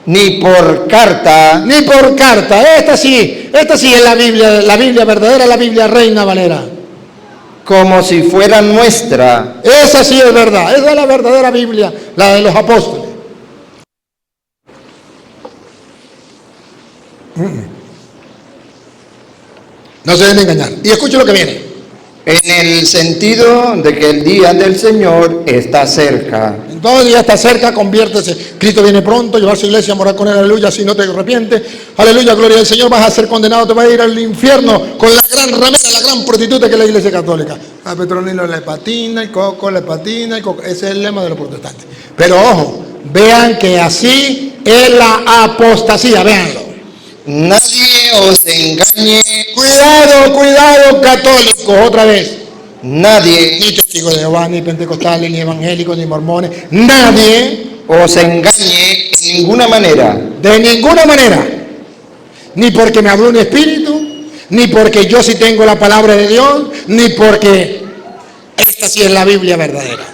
ni por carta, ni por carta. Esta sí es la Biblia verdadera, la Biblia Reina Valera. como si fuera nuestra, Esa sí es verdad, esa es la verdadera Biblia, la de los apóstoles. No se deben engañar. Y escuchen lo que viene. en el sentido de que el día del Señor está cerca. Todo el día está cerca, conviértese. Cristo viene pronto, llevar su iglesia a morar con él, aleluya, si no te arrepientes. Aleluya, gloria al Señor, vas a ser condenado, te vas a ir al infierno con la gran ramera, la gran prostituta que es la iglesia católica. A Petronilo le patina, el coco le patina, el coco. Ese es el lema de los protestantes. Pero ojo, vean que así es la apostasía, véanlo. Nadie os engañe, Cuidado, cuidado, católicos, otra vez. nadie Ni testigos de Jehová, ni pentecostales, ni evangélicos, ni mormones. Nadie, os engañe en ninguna manera, de ninguna manera. Ni porque me habló un espíritu, ni porque yo sí tengo la palabra de Dios, ni porque esta sí es la Biblia verdadera.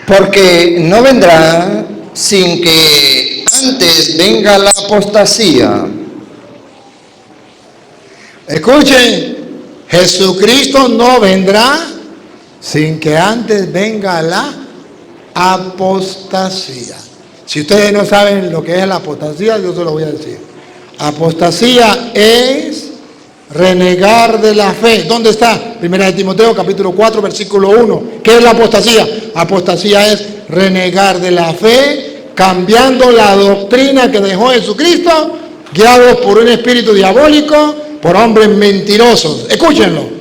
porque no vendrá sin que antes venga la apostasía. Escuchen, Jesucristo no vendrá sin que antes venga la apostasía. Si ustedes no saben lo que es la apostasía, yo se lo voy a decir. Apostasía es renegar de la fe. ¿Dónde está? Primera de Timoteo, capítulo 4, versículo 1. ¿Qué es la apostasía? Apostasía es renegar de la fe, cambiando la doctrina que dejó Jesucristo, guiados por un espíritu diabólico, por hombres mentirosos. Escúchenlo.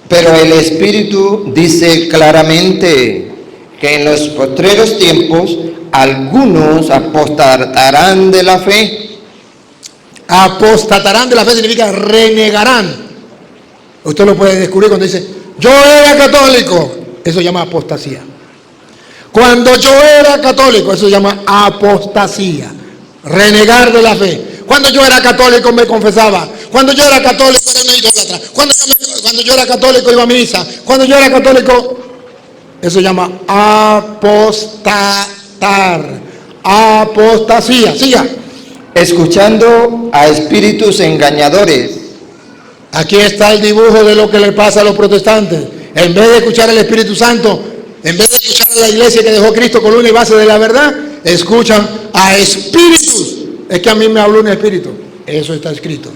Pero el Espíritu dice claramente que en los postreros tiempos algunos apostatarán de la fe. Apostatarán de la fe significa renegarán. Usted lo puede descubrir cuando dice, yo era católico. Eso se llama apostasía. Cuando yo era católico, eso se llama apostasía. Renegar de la fe. Cuando yo era católico me confesaba. Cuando yo era católico era una idólatra. Cuando yo era católico iba a misa. Cuando yo era católico, eso se llama apostatar. Apostasía. Siga. Escuchando a espíritus engañadores. Aquí está el dibujo de lo que le pasa a los protestantes. En vez de escuchar al Espíritu Santo, en vez de escuchar a la iglesia que dejó Cristo columna y base de la verdad, escuchan a espíritus. Es que a mí me habló un espíritu. Eso está escrito.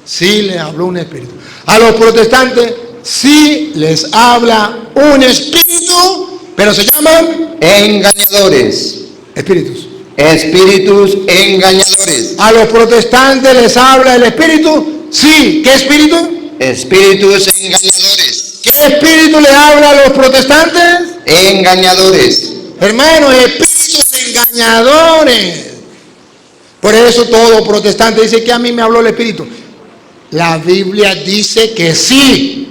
Sí le habló un espíritu. A los protestantes sí les habla un espíritu, pero se llaman Engañadores. espíritus. Espíritus engañadores. A los protestantes les habla el espíritu. Sí. ¿Qué espíritu? Espíritus engañadores. ¿Qué espíritu le habla a los protestantes? Engañadores. Hermanos, espíritus engañadores. Por eso todo protestante dice que a mí me habló el espíritu. La Biblia dice que sí.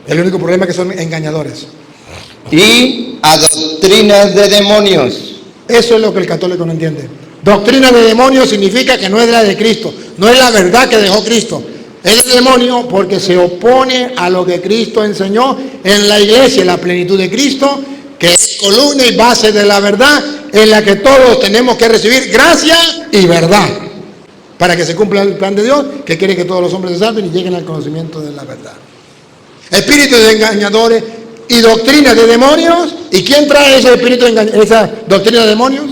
El único problema es que son engañadores. Y a doctrinas de demonios. Eso es lo que el católico no entiende. Doctrina de demonios significa que no es la de Cristo. No es la verdad que dejó Cristo. Es el demonio porque se opone a lo que Cristo enseñó en la iglesia, en la plenitud de Cristo, que es columna y base de la verdad, en la que todos tenemos que recibir gracia y verdad, para que se cumpla el plan de Dios, que quiere que todos los hombres se salven y lleguen al conocimiento de la verdad. Espíritus de engañadores y doctrina de demonios. ¿Y quién trae ese espíritu esa doctrina de demonios?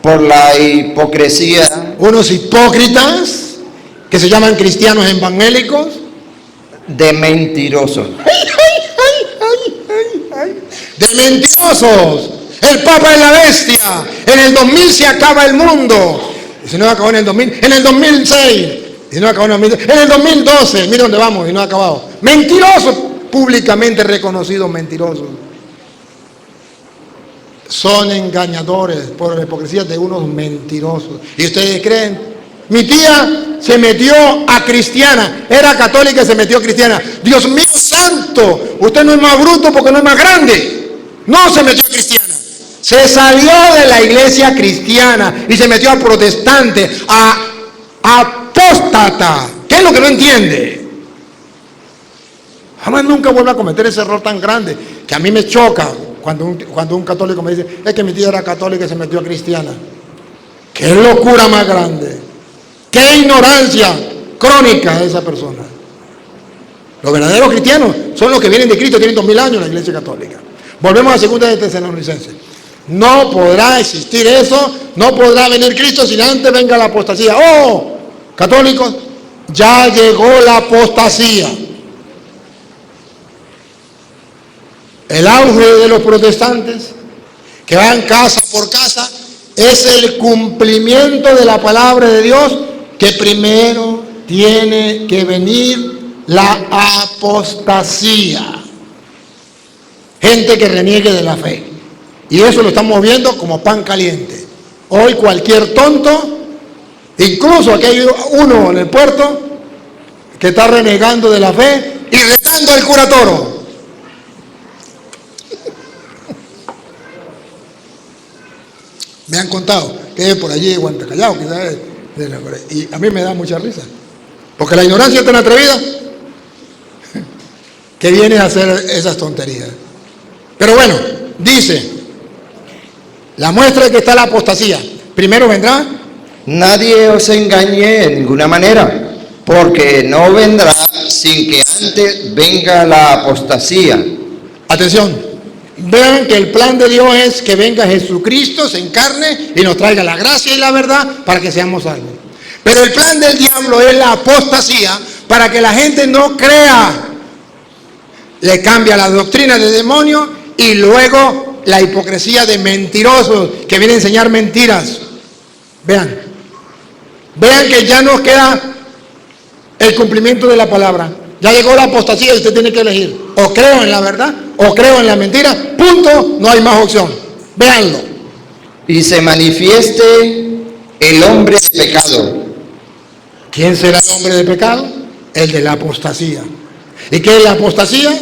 Por la hipocresía Unos hipócritas que se llaman cristianos evangélicos. de mentirosos. De mentirosos. El Papa es la bestia. En el 2000 se acaba el mundo. Y si no acabó en el 2000, en el 2006. Y si no acabó en el 2012. En el 2012, mira dónde vamos y no ha acabado. Mentirosos, públicamente reconocidos mentirosos. Son engañadores por la hipocresía de unos mentirosos. ¿Y ustedes creen? Mi tía se metió a cristiana, era católica y se metió a cristiana. Dios mío santo, usted no es más bruto porque no es más grande. No se metió a cristiana, se Se salió de la iglesia cristiana y se metió a protestante, a apóstata. ¿Qué es lo que no entiende? Jamás nunca vuelva a cometer ese error tan grande que a mí me choca cuando un católico me dice, es que mi tía era católica y se metió a cristiana. ¡Qué locura más grande! ¡Qué ignorancia crónica de esa persona! Los verdaderos cristianos son los que vienen de Cristo, tienen 2000 años en la iglesia católica. Volvemos a 2 de Tesalonicenses. No podrá existir eso, no podrá venir Cristo sin antes venga la apostasía. ¡Oh! Católicos, ya llegó la apostasía. El auge de los protestantes, que van casa por casa, es el cumplimiento de la palabra de Dios, que primero tiene que venir la apostasía. Gente que reniegue de la fe. Y eso lo estamos viendo como pan caliente. Hoy cualquier tonto, incluso aquí hay uno en el puerto que está renegando de la fe y retando al cura Toro. Me han contado que es por allí, Guantacallao, quizás, y a mí me da mucha risa. Porque la ignorancia es tan atrevida que viene a hacer esas tonterías. Pero bueno, dice, la muestra de que está la apostasía. Primero vendrá. Nadie os engañe en ninguna manera, porque no vendrá sin que antes venga la apostasía. Atención. Vean que el plan de Dios es que venga Jesucristo, se encarne y nos traiga la gracia y la verdad para que seamos salvos. Pero el plan del diablo es la apostasía para que la gente no crea. Le cambia la doctrina del demonio y luego la hipocresía de mentirosos que vienen a enseñar mentiras. Vean que ya nos queda el cumplimiento de la palabra. Ya llegó la apostasía y usted tiene que elegir. O creo en la verdad o creo en la mentira. Punto, no hay más opción. Véanlo. Y se manifieste el hombre de pecado. ¿Quién será el hombre de pecado? El de la apostasía. ¿Y qué es la apostasía?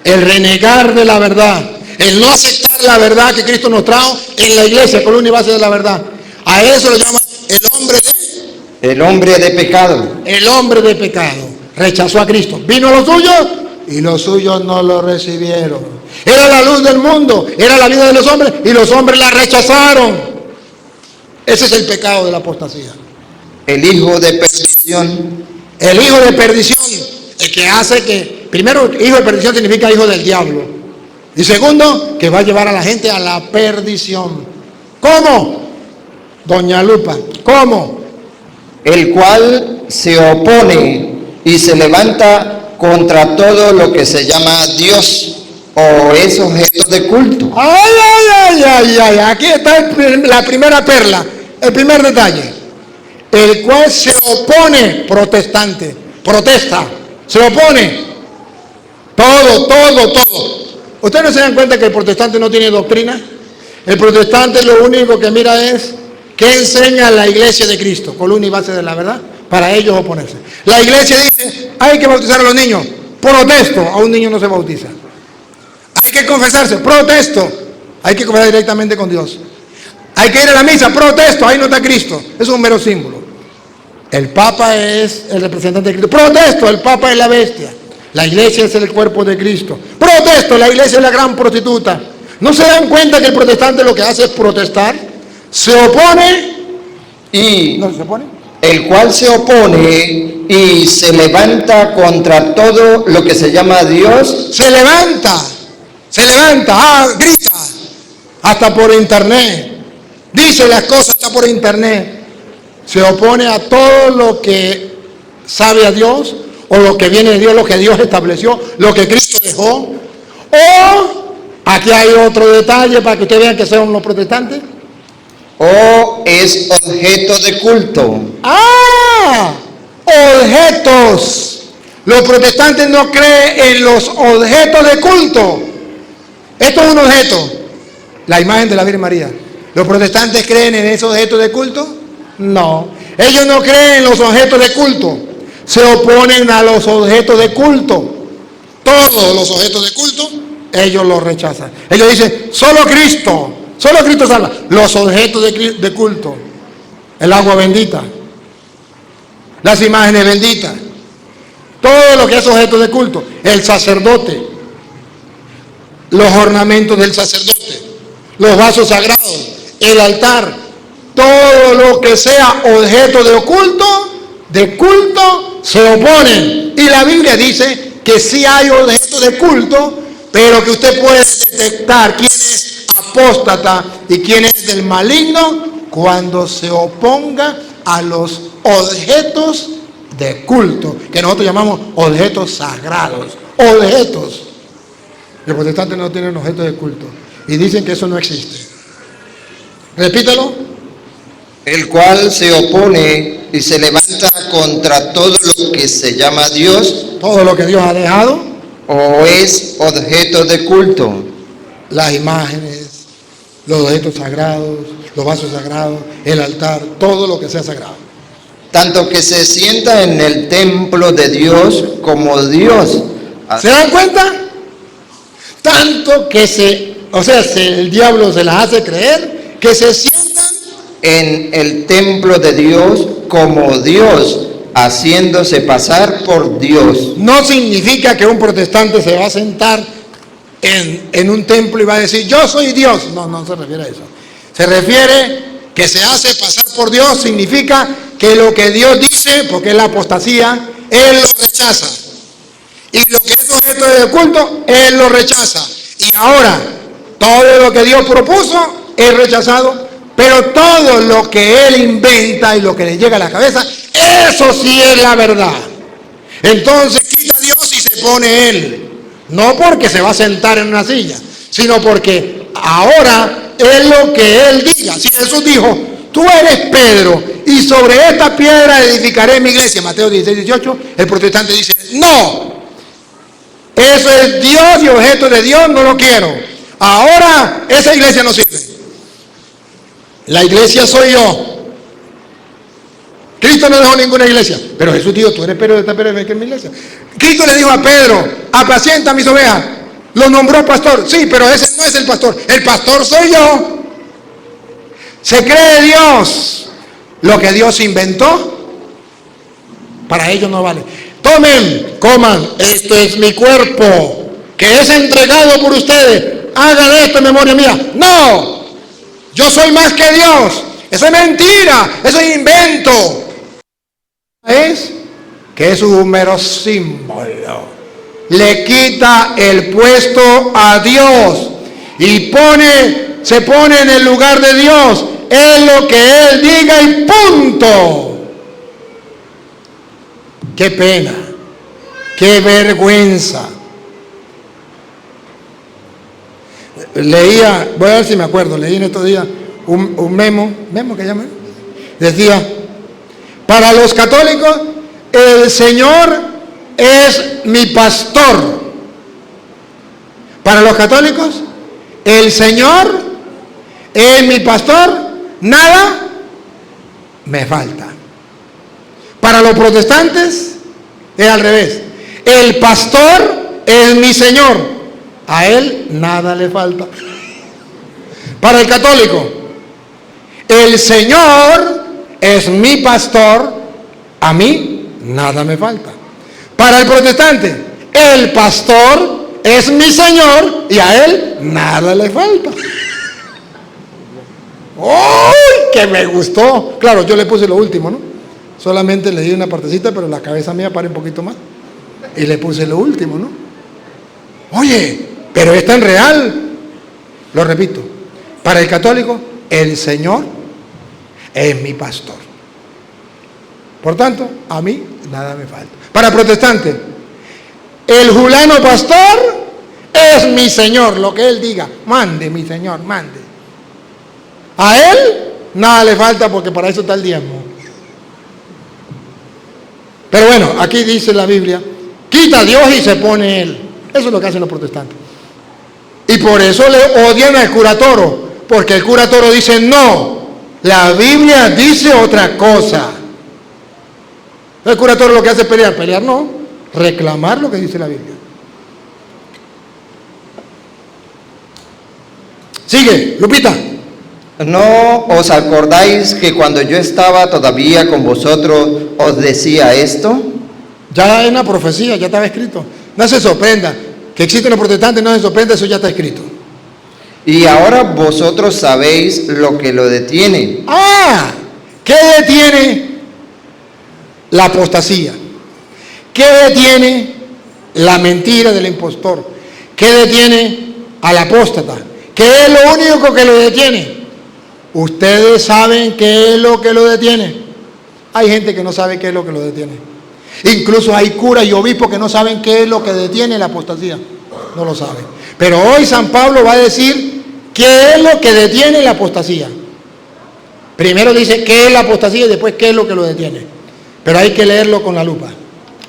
El renegar de la verdad. El no aceptar la verdad que Cristo nos trajo en la iglesia, columna y base de la verdad. A eso lo llama el hombre de... El hombre de pecado. El hombre de pecado. Rechazó a Cristo. Vino a los suyos y los suyos no lo recibieron. Era la luz del mundo, era la vida de los hombres y los hombres la rechazaron. Ese es el pecado de la apostasía. El hijo de perdición. El hijo de perdición, el que hace que, primero, hijo de perdición significa hijo del diablo. Y segundo, que va a llevar a la gente a la perdición. ¿Cómo? Doña Lupa, ¿cómo? El cual se opone y se levanta contra todo lo que se llama Dios o es objeto de culto. Ay, aquí está la primera perla, el primer detalle. El cual se opone, protestante, protesta, se opone. Todo. ¿Ustedes no se dan cuenta que el protestante no tiene doctrina? El protestante lo único que mira es qué enseña la iglesia de Cristo, columna y base de la verdad, para ellos oponerse. La iglesia dice, hay que bautizar a los niños. Protesto, a un niño no se bautiza. Hay que confesarse, protesto. Hay que confesar directamente con Dios. Hay que ir a la misa, protesto, ahí no está Cristo. Es un mero símbolo. El Papa es el representante de Cristo. Protesto, el Papa es la bestia. La iglesia es el cuerpo de Cristo. Protesto, la iglesia es la gran prostituta. ¿No se dan cuenta que el protestante lo que hace es protestar? Se opone y ¿no se opone? El cual se opone y se levanta contra todo lo que se llama Dios. Se levanta, grita, hasta por internet, dice las cosas hasta por internet. Se opone a todo lo que sabe a Dios, o lo que viene de Dios, lo que Dios estableció, lo que Cristo dejó. O, aquí hay otro detalle para que ustedes vean que son los protestantes. O es objeto de culto. Objetos. Los protestantes no creen en los objetos de culto. Esto es un objeto, la imagen de la Virgen María. ¿Los protestantes creen en esos objetos de culto? No. Ellos no creen en los objetos de culto. Se oponen a los objetos de culto. Todos los objetos de culto, ellos los rechazan. Ellos dicen, solo Cristo, Solo Cristo salva. Los objetos de culto, el agua bendita, las imágenes benditas, todo lo que es objeto de culto, el sacerdote, los ornamentos del sacerdote, los vasos sagrados, el altar, todo lo que sea objeto de culto, se oponen. Y la Biblia dice que sí hay objetos de culto, pero que usted puede detectar quién es apóstata y quién es del maligno cuando se oponga a los objetos de culto, que nosotros llamamos objetos sagrados. Objetos. Los protestantes no tienen objetos de culto y dicen que eso no existe. Repítelo. El cual se opone y se levanta contra todo lo que se llama Dios, Todo lo que Dios ha dejado, o es objeto de culto, las imágenes, los objetos sagrados, los vasos sagrados, el altar, todo lo que sea sagrado. tanto que se sienta en el templo de Dios como Dios. ¿Se dan cuenta? Tanto que el diablo se las hace creer que se sientan En el templo de Dios como Dios, haciéndose pasar por Dios. No significa que un protestante se va a sentar en un templo y va a decir, yo soy Dios. No, no se refiere a eso. Se refiere que se hace pasar por Dios, significa que lo que Dios dice, porque es la apostasía, Él lo rechaza. Y lo que es objeto de culto, Él lo rechaza. Y ahora, todo lo que Dios propuso es rechazado, pero todo lo que Él inventa y lo que le llega a la cabeza, eso sí es la verdad. Entonces quita Dios y se pone Él. No porque se va a sentar en una silla, sino porque ahora es lo que Él diga. Si Jesús dijo, tú eres Pedro y sobre esta piedra edificaré mi iglesia, Mateo 16:18, el protestante dice, no, eso es Dios y objeto de Dios, no lo quiero. Ahora esa iglesia no sirve. La iglesia soy yo. Cristo no dejó ninguna iglesia, pero Jesús dijo, tú eres Pedro, de esta piedra que es mi iglesia. Cristo le dijo a Pedro, apacienta mis ovejas. Lo nombró pastor, sí, pero ese no es el pastor soy yo. Se cree Dios. Lo que Dios inventó, para ellos no vale. Tomen, coman, esto es mi cuerpo, que es entregado por ustedes. Hagan esto en memoria mía. No, yo soy más que Dios. Eso es mentira, eso es invento. Es que es un mero símbolo. Le quita el puesto a Dios y se pone en el lugar de Dios. Es lo que Él diga y punto. Qué pena, qué vergüenza. Leía, voy a ver si me acuerdo, leí en estos días un memo que llaman, decía, para los católicos el Señor es mi pastor. Para los católicos el Señor es mi pastor, nada me falta. Para los protestantes es al revés, el pastor es mi Señor, a Él nada le falta. Para el católico, el Señor es mi pastor, a mí nada me falta. Para el protestante, el pastor es mi Señor y a Él nada le falta. ¡Uy! Que me gustó. Claro, yo le puse lo último, ¿no? Solamente le di una partecita, pero la cabeza mía para un poquito más. Y le puse lo último, ¿no? Oye, pero es tan real. Lo repito. Para el católico, el Señor es mi pastor. Por tanto, a mí nada me falta. Para el protestante, el fulano pastor es mi Señor. Lo que Él diga, mande mi Señor, mande. A Él nada le falta porque para eso está el diezmo. Pero bueno, aquí dice la Biblia, quita a Dios y se pone Él. Eso es lo que hacen los protestantes. Y por eso le odian al cura Toro, porque el cura Toro dice, no, la Biblia dice otra cosa. El cura Toro lo que hace es pelear no, reclamar lo que dice la Biblia. Sigue, Lupita. ¿No os acordáis que cuando yo estaba todavía con vosotros os decía esto? Ya es una profecía, ya estaba escrito. No se sorprenda. Que existen los protestantes, no se sorprenda, eso ya está escrito. Y ahora vosotros sabéis lo que lo detiene. Ah, ¿qué detiene la apostasía? ¿Qué detiene la mentira del impostor? ¿Qué detiene al apóstata? ¿Qué es lo único que lo detiene? ¿Ustedes saben qué es lo que lo detiene? Hay gente que no sabe qué es lo que lo detiene. Incluso hay curas y obispos que no saben qué es lo que detiene la apostasía. No lo saben. Pero hoy San Pablo va a decir qué es lo que detiene la apostasía. Primero dice qué es la apostasía y después qué es lo que lo detiene. Pero hay que leerlo con la lupa.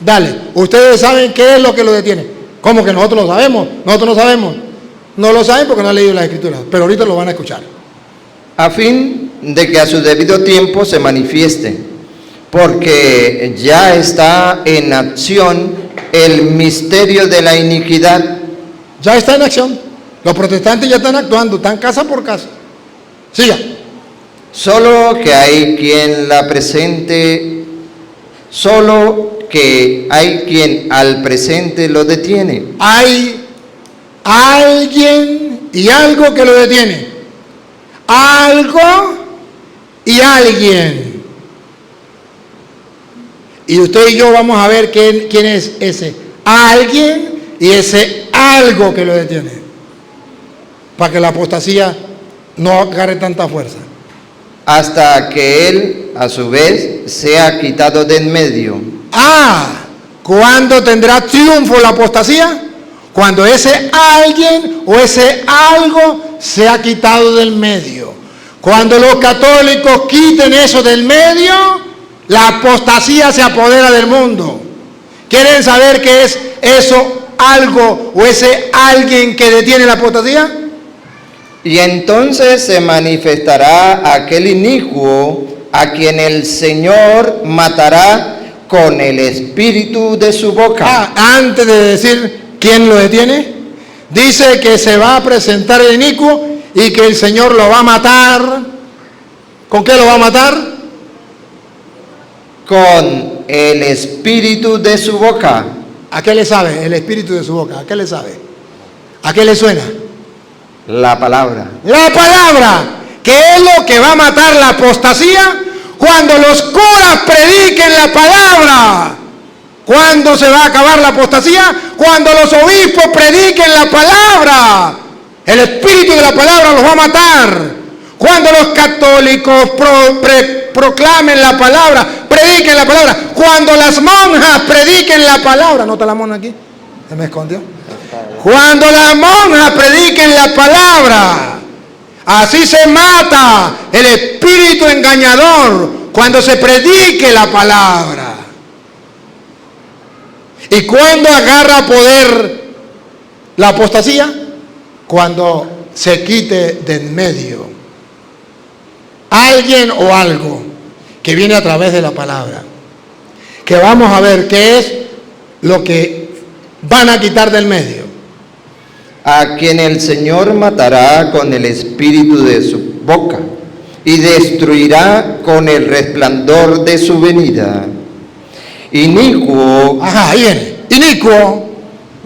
Dale, ustedes saben qué es lo que lo detiene. ¿Cómo que nosotros lo sabemos? Nosotros no sabemos. No lo saben porque no han leído las escrituras, pero ahorita lo van a escuchar. A fin de que a su debido tiempo se manifieste, porque ya está en acción el misterio de la iniquidad. Ya está en acción. Los protestantes ya están actuando, están casa por casa. Siga. Solo que hay quien la presente, solo que hay quien al presente lo detiene. Hay alguien y algo que lo detiene. Algo y alguien. Y usted y yo vamos a ver quién es ese alguien y ese algo que lo detiene. Para que la apostasía no agarre tanta fuerza. Hasta que él, a su vez, sea quitado de en medio. ¿Cuándo tendrá triunfo la apostasía? Cuando ese alguien o ese algo sea quitado del medio. Cuando los católicos quiten eso del medio, la apostasía se apodera del mundo. ¿Quieren saber qué es eso algo o ese alguien que detiene la apostasía? Y entonces se manifestará aquel inicuo a quien el Señor matará con el espíritu de su boca. Antes de decir quién lo detiene, dice que se va a presentar el inicuo y que el Señor lo va a matar. ¿Con qué lo va a matar? Con el espíritu de su boca. ¿A qué le sabe el espíritu de su boca? ¿A qué le sabe? ¿A qué le suena? La palabra. La palabra, que es lo que va a matar la apostasía cuando los curas prediquen la palabra. ¿Cuándo se va a acabar la apostasía? Cuando los obispos prediquen la palabra. El espíritu de la palabra los va a matar. Cuando los católicos proclamen la palabra, prediquen la palabra. Cuando las monjas prediquen la palabra. ¿No está la monja aquí? ¿Se me escondió? Cuando las monjas prediquen la palabra, así se mata el espíritu engañador cuando se predique la palabra. ¿Y cuándo agarra poder la apostasía? Cuando se quite de en medio alguien o algo que viene a través de la palabra. Que vamos a ver qué es lo que van a quitar del medio. A quien el Señor matará con el espíritu de su boca y destruirá con el resplandor de su venida. Inicuo, ahí viene, inicuo,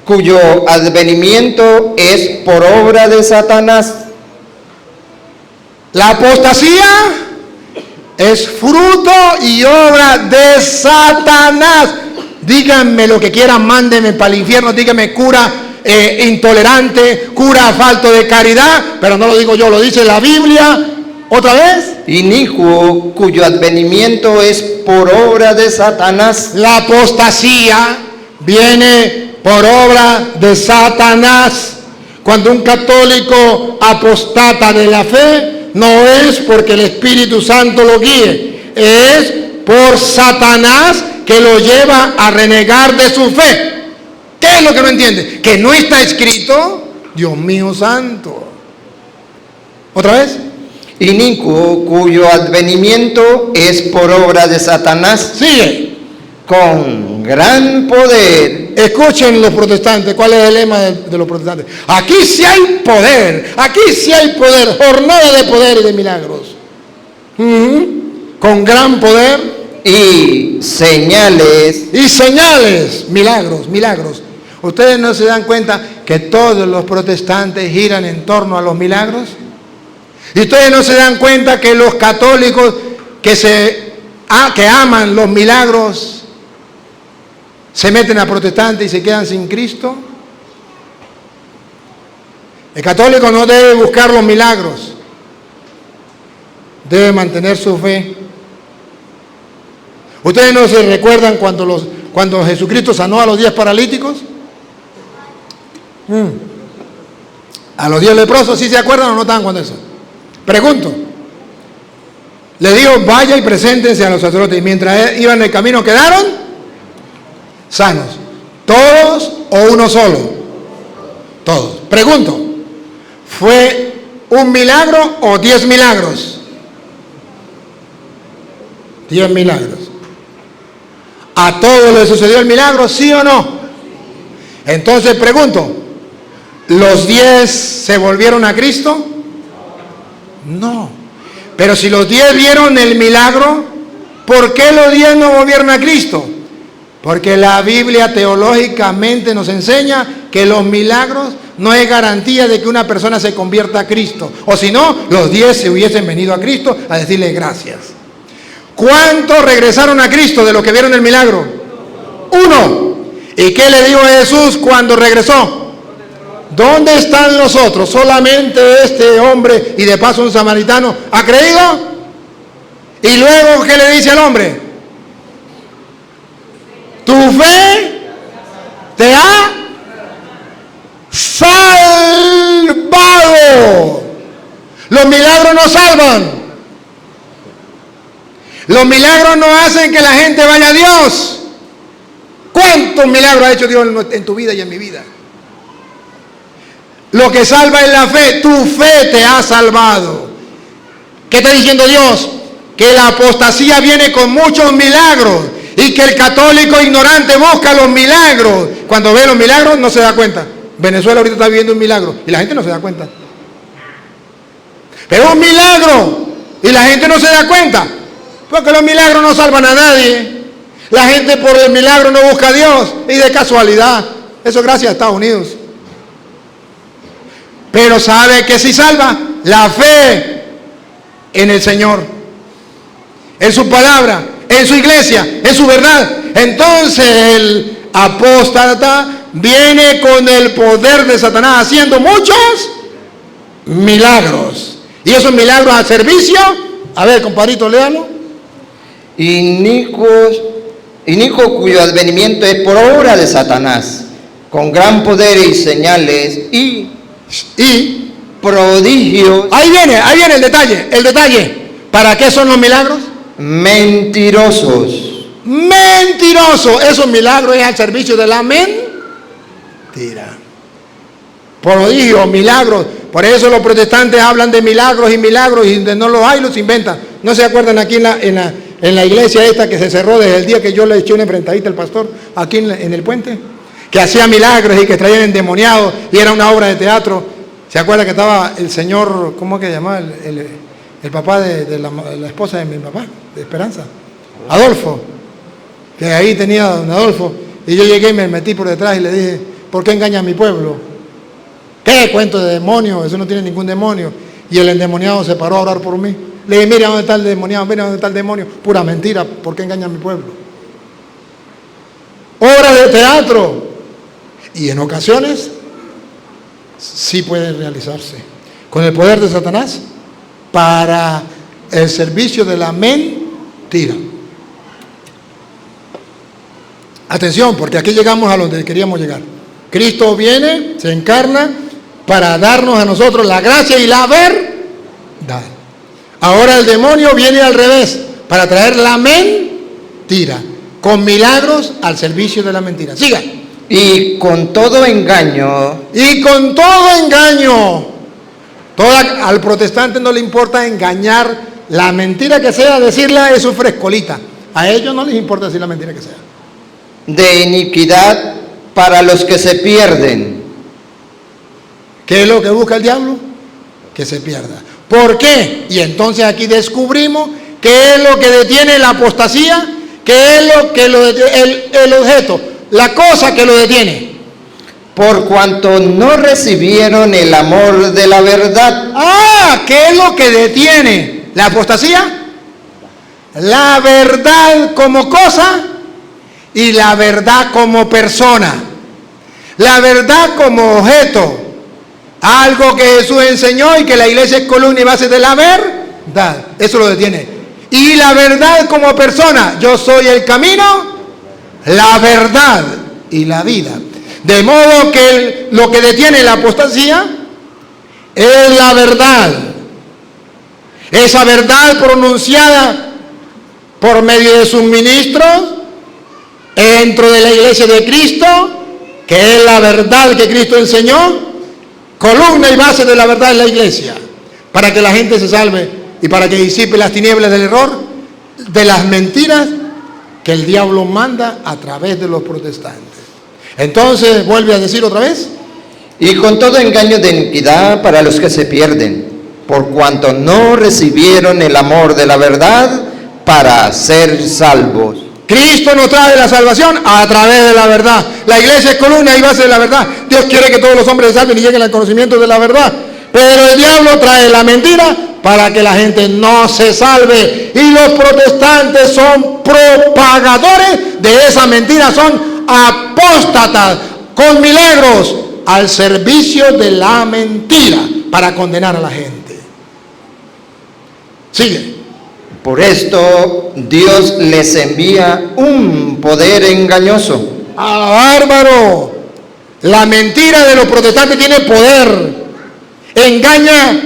cuyo advenimiento es por obra de Satanás. La apostasía es fruto y obra de Satanás. Díganme lo que quieran, mándenme para el infierno, díganme cura intolerante, cura falto de caridad, pero no lo digo yo, lo dice la Biblia. ¿Otra vez? Inicuo, cuyo advenimiento es por obra de Satanás. La apostasía viene por obra de Satanás. Cuando un católico apostata de la fe, no es porque el Espíritu Santo lo guíe, es por Satanás que lo lleva a renegar de su fe. ¿Qué es lo que no entiende? Que no está escrito. Dios mío santo. ¿Otra vez? Inicuo, cuyo advenimiento es por obra de Satanás. Sigue. Con gran poder escuchen los protestantes, ¿cuál es el lema de los protestantes? Aquí sí hay poder, jornada de poder y de milagros. Con gran poder. Y señales. Y señales, milagros. ¿Ustedes no se dan cuenta que todos los protestantes giran en torno a los milagros? ¿Y ustedes no se dan cuenta que los católicos que aman los milagros se meten a protestantes y se quedan sin Cristo? El católico no debe buscar los milagros, debe mantener su fe. ¿Ustedes no se recuerdan cuando Jesucristo sanó a los 10 paralíticos? A los 10 leprosos, ¿sí se acuerdan o no estaban con eso? Pregunto. Le digo, vaya y preséntense a los sacerdotes. Y mientras iban en el camino, ¿quedaron? Sanos. ¿Todos o uno solo? Todos. Pregunto, ¿fue un milagro o 10 milagros? 10 milagros. ¿A todos les sucedió el milagro, sí o no? Entonces pregunto, ¿los 10 se volvieron a Cristo? No. Pero si los 10 vieron el milagro, ¿por qué los 10 no volvieron a Cristo? Porque la Biblia teológicamente nos enseña que los milagros no es garantía de que una persona se convierta a Cristo. O si no, los 10 se hubiesen venido a Cristo a decirle gracias. ¿Cuántos regresaron a Cristo de los que vieron el milagro? 1. ¿Y qué le dijo Jesús cuando regresó? ¿Dónde están los otros? Solamente este hombre y de paso un samaritano ha creído. Y luego, ¿qué le dice al hombre? Tu fe te ha salvado. Los milagros no salvan. Los milagros no hacen que la gente vaya a Dios. ¿Cuántos milagros ha hecho Dios en tu vida y en mi vida? Lo que salva es la fe. Tu fe te ha salvado. ¿Qué está diciendo Dios? Que la apostasía viene con muchos milagros y que el católico ignorante busca los milagros. Cuando ve los milagros no se da cuenta. Venezuela ahorita está viviendo un milagro y la gente no se da cuenta. Pero un milagro y la gente no se da cuenta. Porque los milagros no salvan a nadie. La gente por el milagro no busca a Dios. Y de casualidad. Eso gracias a Estados Unidos. Pero ¿sabe qué sí salva? La fe en el Señor. En su palabra. En su iglesia. En su verdad. Entonces el apóstata viene con el poder de Satanás haciendo muchos milagros. Y esos milagros al servicio. A ver, compadrito, léalo. Inicuo cuyo advenimiento es por obra de Satanás, con gran poder y señales y prodigios. Ahí viene el detalle. ¿Para qué son los milagros? Mentirosos. Esos milagros es al servicio de la mentira. Prodigios, milagros. Por eso los protestantes hablan de milagros y donde no los hay los inventan. ¿No se acuerdan aquí en la iglesia esta que se cerró desde el día que yo le eché una enfrentadita al pastor aquí en el puente? Que hacía milagros y que traían endemoniados y era una obra de teatro. ¿Se acuerda que estaba el señor, cómo que se llamaba? El papá de la esposa de mi papá, de Esperanza, Adolfo, que ahí tenía don Adolfo. Y yo llegué y me metí por detrás y le dije, ¿por qué engaña a mi pueblo? ¿Qué cuento de demonio? Eso no tiene ningún demonio. Y el endemoniado se paró a orar por mí. Le dije, mira dónde está el demoniado, mira dónde está el demonio. Pura mentira, ¿por qué engaña a mi pueblo? Obra de teatro. Y en ocasiones sí puede realizarse con el poder de Satanás para el servicio de la mentira. Atención, porque aquí llegamos a donde queríamos llegar. Cristo viene, se encarna para darnos a nosotros la gracia y la verdad. Ahora el demonio viene al revés, para traer la mentira, con milagros al servicio de la mentira. Siga. Y con todo engaño. Al protestante no le importa engañar, la mentira que sea, decirla es su frescolita. A ellos no les importa decir la mentira que sea. De iniquidad para los que se pierden. ¿Qué es lo que busca el diablo? Que se pierda. ¿Por qué? Y entonces aquí descubrimos qué es lo que detiene la apostasía, qué es lo que el objeto, la cosa que lo detiene. Por cuanto no recibieron el amor de la verdad. ¿Qué es lo que detiene la apostasía? La verdad como cosa y la verdad como persona. La verdad como objeto. Algo que Jesús enseñó y que la iglesia es columna y base de la verdad. Eso lo detiene. Y la verdad como persona. Yo soy el camino, la verdad y la vida. De modo que lo que detiene la apostasía es la verdad. Esa verdad pronunciada por medio de sus ministros dentro de la iglesia de Cristo, que es la verdad que Cristo enseñó, columna y base de la verdad en la iglesia, para que la gente se salve y para que disipe las tinieblas del error, de las mentiras que el diablo manda a través de los protestantes. Entonces, vuelve a decir otra vez. Y con todo engaño de iniquidad para los que se pierden, por cuanto no recibieron el amor de la verdad para ser salvos. Cristo nos trae la salvación a través de la verdad. La iglesia es columna y base de la verdad. Dios quiere que todos los hombres se salven y lleguen al conocimiento de la verdad. Pero el diablo trae la mentira para que la gente no se salve. Y los protestantes son propagadores de esa mentira, son apóstatas con milagros al servicio de la mentira para condenar a la gente. Sigue. Por esto Dios les envía un poder engañoso. ¡Bárbaro! La mentira de los protestantes tiene poder. Engaña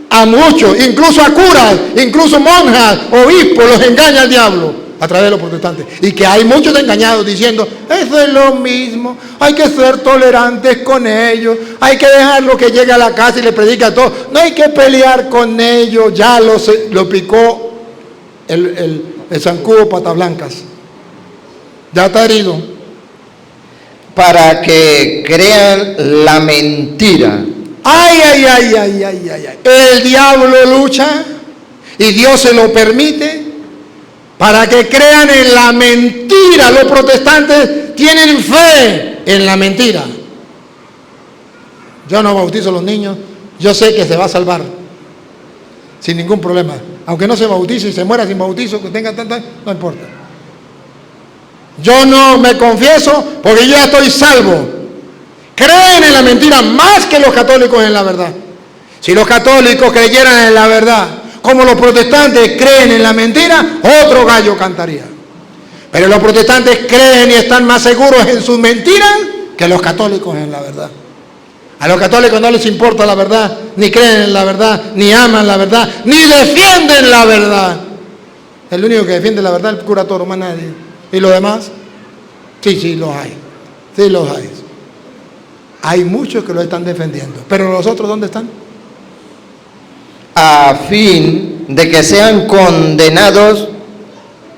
a muchos, incluso a curas, incluso monjas, obispos, los engaña el diablo a través de los protestantes. Y que hay muchos engañados diciendo, eso es lo mismo, hay que ser tolerantes con ellos, hay que dejarlo que llegue a la casa y le predique a todos, no hay que pelear con ellos, ya lo picó el zancudo patas blancas, ya está herido. Para que crean la mentira. Ay. El diablo lucha y Dios se lo permite para que crean en la mentira. Los protestantes tienen fe en la mentira. Yo no bautizo a los niños, yo sé que se va a salvar sin ningún problema. Aunque no se bautice y se muera sin bautizo, que tenga tanta, no importa. Yo no me confieso porque yo ya estoy salvo. Creen en la mentira más que los católicos en la verdad. Si los católicos creyeran en la verdad como los protestantes creen en la mentira, otro gallo cantaría. Pero los protestantes creen y están más seguros en sus mentiras que los católicos en la verdad. A los católicos no les importa la verdad, ni creen en la verdad, ni aman la verdad, ni defienden la verdad. El único que defiende la verdad es el cura Toro, más nadie. ¿Y los demás? Sí, los hay. Sí, los hay. Hay muchos que lo están defendiendo. Pero los otros, ¿dónde están? A fin de que sean condenados.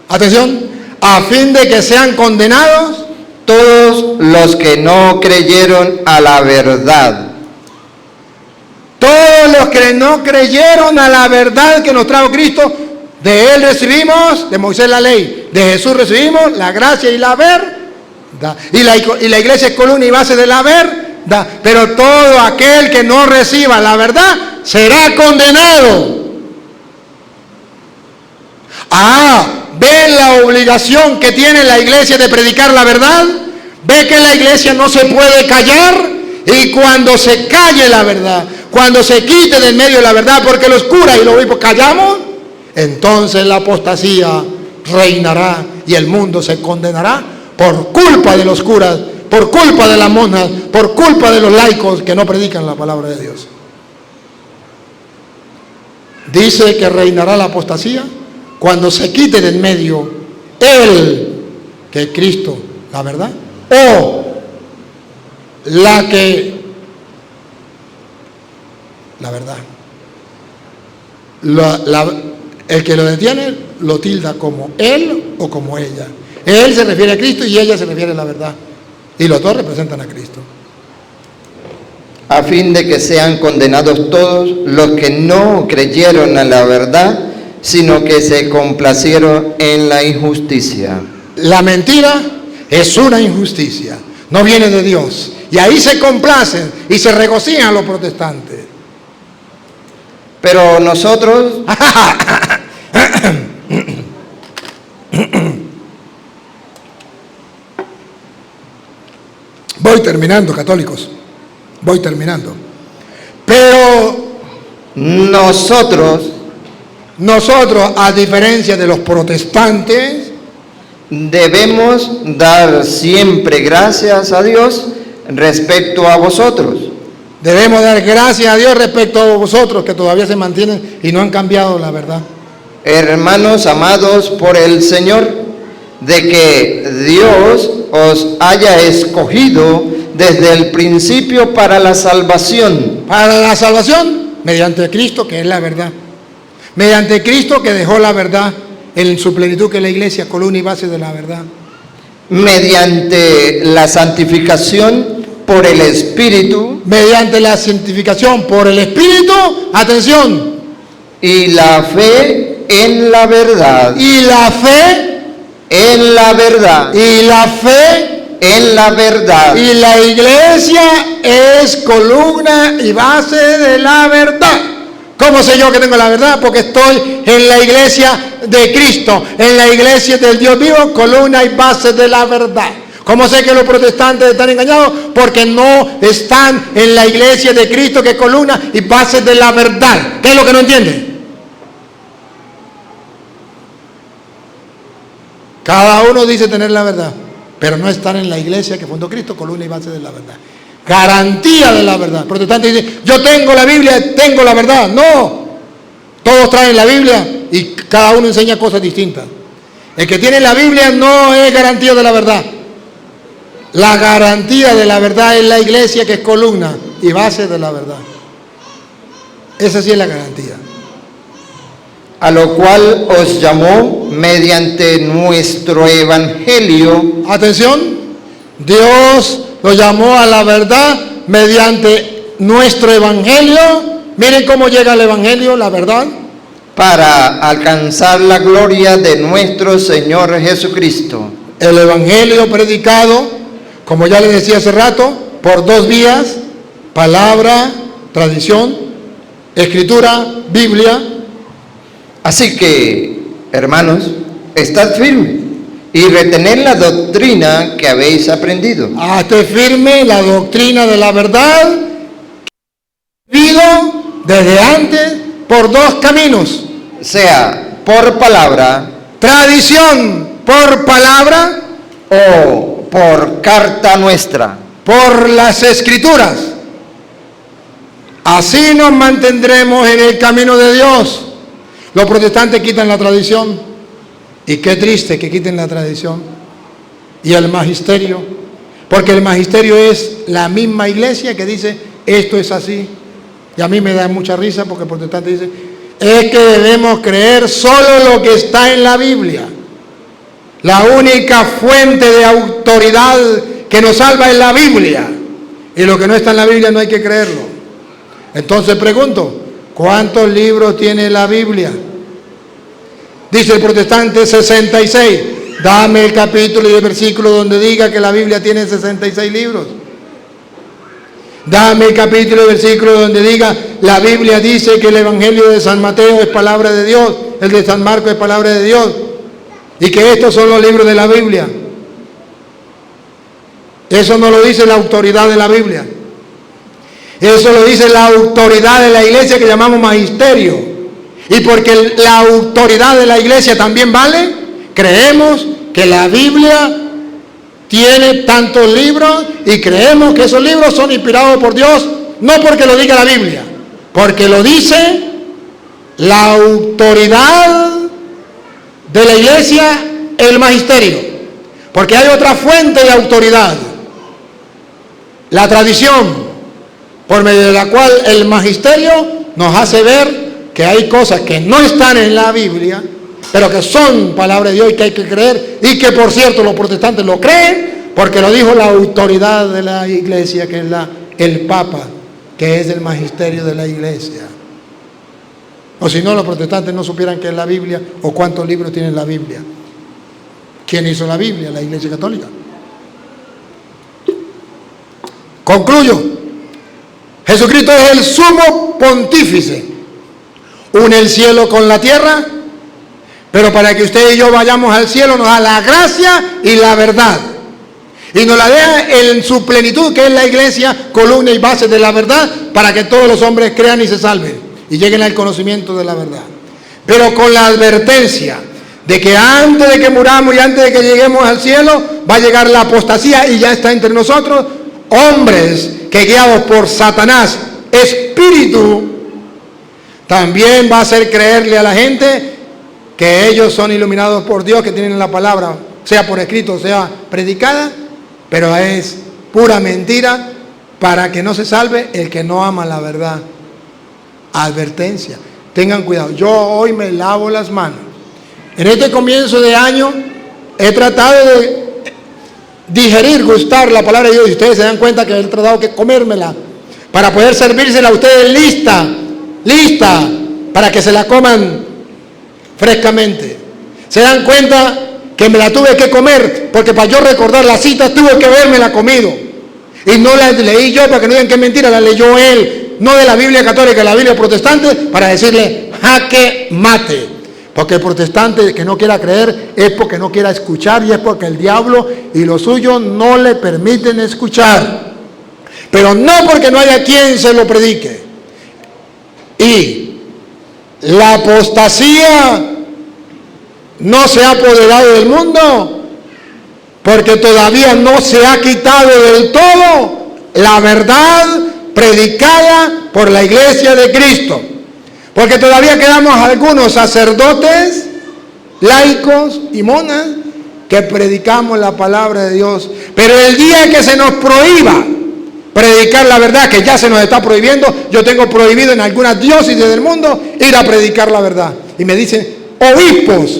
Atención. A fin de que sean condenados todos los que no creyeron a la verdad. Todos los que no creyeron a la verdad que nos trajo Cristo. De Él recibimos, de Moisés la ley. De Jesús recibimos la gracia y la verdad. Y la iglesia es columna y base de la verdad. Pero todo aquel que no reciba la verdad será condenado. ¿Ve la obligación que tiene la iglesia de predicar la verdad? ¿Ve que la iglesia no se puede callar? Y cuando se calle la verdad, cuando se quite del medio la verdad, porque los curas y los obispos callamos, entonces la apostasía reinará y el mundo se condenará por culpa de los curas, por culpa de las monjas, por culpa de los laicos que no predican la palabra de Dios. Dice que reinará la apostasía cuando se quite del medio el que es Cristo, la verdad, o la verdad. El que lo detiene lo tilda como él o como ella. Él se refiere a Cristo y ella se refiere a la verdad. y los dos representan a Cristo. A fin de que sean condenados todos los que no creyeron a la verdad, sino que se complacieron en la injusticia. La mentira es una injusticia, no viene de Dios. Y ahí se complacen y se regocijan los protestantes. Pero nosotros, voy terminando, católicos, voy terminando. Pero nosotros, a diferencia de los protestantes, debemos dar siempre gracias a Dios respecto a vosotros. debemos dar gracias a Dios respecto a vosotros que todavía se mantienen y no han cambiado la verdad. Hermanos amados por el Señor, de que Dios os haya escogido desde el principio para la salvación. Para la salvación, mediante Cristo, que es la verdad. Mediante Cristo, que dejó la verdad en su plenitud, que es la iglesia, columna y base de la verdad. Mediante la santificación por el Espíritu. Mediante la santificación por el Espíritu, atención. Y la fe en la verdad. Y la fe en la verdad. Y la fe en la verdad. Y la iglesia es columna y base de la verdad. ¿Cómo sé yo que tengo la verdad? Porque estoy en la iglesia de Cristo, en la iglesia del Dios vivo, columna y base de la verdad. ¿Cómo sé que los protestantes están engañados? Porque no están en la iglesia de Cristo, que es columna y base de la verdad. ¿Qué es lo que no entienden? Cada uno dice tener la verdad, pero no están en la iglesia que fundó Cristo, columna y base de la verdad. Garantía de la verdad. El protestante dice, yo tengo la Biblia, tengo la verdad. No, todos traen la Biblia y cada uno enseña cosas distintas. El que tiene la Biblia no es garantía de la verdad. La garantía de la verdad es la iglesia, que es columna y base de la verdad. Esa sí es la garantía. A lo cual os llamó mediante nuestro evangelio. Atención, Dios lo llamó a la verdad mediante nuestro evangelio. Miren cómo llega el evangelio, la verdad. Para alcanzar la gloria de nuestro Señor Jesucristo. El evangelio predicado, como ya les decía hace rato, por dos vías: palabra, tradición, escritura, Biblia. Así que, hermanos, estad firmes y retened la doctrina que habéis aprendido. Esté firme la doctrina de la verdad, vivido desde antes por dos caminos. Sea por palabra, Tradición por palabra o por carta nuestra. Por las escrituras. Así nos mantendremos en el camino de Dios. Los protestantes quitan la tradición, y qué triste que quiten la tradición, y el magisterio, porque el magisterio es la misma iglesia que dice esto es así. Y a mí me da mucha risa porque el protestante dice es que debemos creer solo lo que está en la Biblia. La única fuente de autoridad que nos salva es la Biblia, y lo que no está en la Biblia no hay que creerlo. Entonces pregunto, ¿cuántos libros tiene la Biblia? Dice el protestante 66. Dame el capítulo y el versículo donde diga que la Biblia tiene 66 libros. Dame el capítulo y el versículo donde diga la Biblia dice que el Evangelio de San Mateo es palabra de Dios, el de San Marcos es palabra de Dios, y que estos son los libros de la Biblia. Eso no lo dice la autoridad de la Biblia. Eso lo dice la autoridad de la iglesia que llamamos magisterio. Y porque la autoridad de la iglesia también vale, creemos que la Biblia tiene tantos libros y creemos que esos libros son inspirados por Dios, no porque lo diga la Biblia, porque lo dice la autoridad de la iglesia, el magisterio. Porque hay otra fuente de autoridad, la tradición, por medio de la cual el magisterio nos hace ver que hay cosas que no están en la Biblia, pero que son palabra de Dios y que hay que creer, y que por cierto los protestantes lo creen Porque lo dijo la autoridad de la iglesia, que es el Papa, que es el magisterio de la iglesia. O si no, los protestantes no supieran qué es la Biblia o cuántos libros tiene la Biblia. ¿Quién hizo la Biblia? La Iglesia Católica. Concluyo. Jesucristo es el sumo pontífice. Une el cielo con la tierra, pero para que usted y yo vayamos al cielo nos da la gracia y la verdad. Y nos la da en su plenitud, que es la iglesia, columna y base de la verdad, para que todos los hombres crean y se salven y lleguen al conocimiento de la verdad. Pero con la advertencia de que antes de que muramos y antes de que lleguemos al cielo, va a llegar la apostasía y ya está entre nosotros, hombres que guiados por Satanás, espíritu, también va a hacer creerle a la gente que ellos son iluminados por Dios, que tienen la palabra, sea por escrito, sea predicada, pero es pura mentira para que no se salve el que no ama la verdad. Advertencia, tengan cuidado. Yo hoy me lavo las manos. En este comienzo de año he tratado de digerir, gustar la palabra de Dios, y ustedes se dan cuenta que he tratado de comérmela para poder servírsela a ustedes lista, para que se la coman frescamente. Se dan cuenta que me la tuve que comer, porque para yo recordar la cita tuve que habérmela comido. Y no la leí yo para que no digan que es mentira, la leyó él, no de la Biblia católica, de la Biblia protestante, para decirle jaque mate. Porque el protestante que no quiera creer es porque no quiera escuchar, y es porque el diablo y los suyos no le permiten escuchar. Pero no porque no haya quien se lo predique. Y la apostasía no se ha apoderado del mundo porque todavía no se ha quitado del todo la verdad predicada por la iglesia de Cristo. Porque todavía quedamos algunos sacerdotes, laicos y monas que predicamos la palabra de Dios. Pero el día que se nos prohíba predicar la verdad, que ya se nos está prohibiendo, yo tengo prohibido en algunas diócesis del mundo ir a predicar la verdad. Y me dicen, obispos,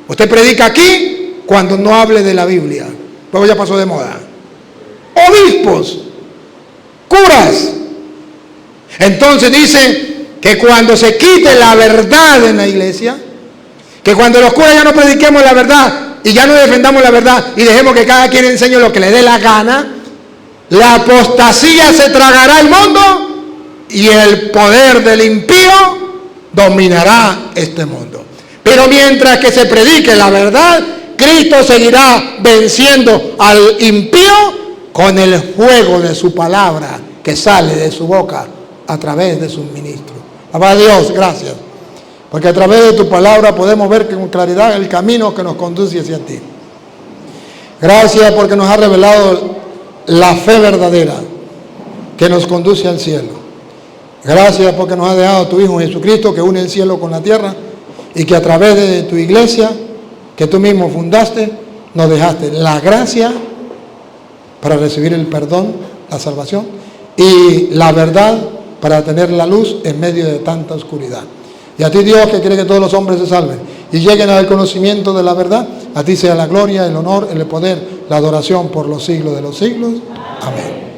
usted predica aquí cuando no hable de la Biblia. Luego ya pasó de moda. Obispos, curas. Entonces dicen que cuando se quite la verdad en la iglesia, que cuando los curas ya no prediquemos la verdad y ya no defendamos la verdad y dejemos que cada quien enseñe lo que le dé la gana, la apostasía se tragará el mundo y el poder del impío dominará este mundo. Pero mientras que se predique la verdad, Cristo seguirá venciendo al impío con el fuego de su palabra que sale de su boca a través de sus ministros. Abba Dios, gracias, porque a través de tu palabra podemos ver con claridad el camino que nos conduce hacia ti. Gracias porque nos ha revelado la fe verdadera que nos conduce al cielo. Gracias porque nos ha dejado tu Hijo Jesucristo, que une el cielo con la tierra, y que a través de tu iglesia que tú mismo fundaste, nos dejaste la gracia para recibir el perdón, la salvación y la verdad para tener la luz en medio de tanta oscuridad. Y a ti, Dios, que quiere que todos los hombres se salven y lleguen al conocimiento de la verdad, a ti sea la gloria, el honor, el poder, la adoración por los siglos de los siglos. Amén.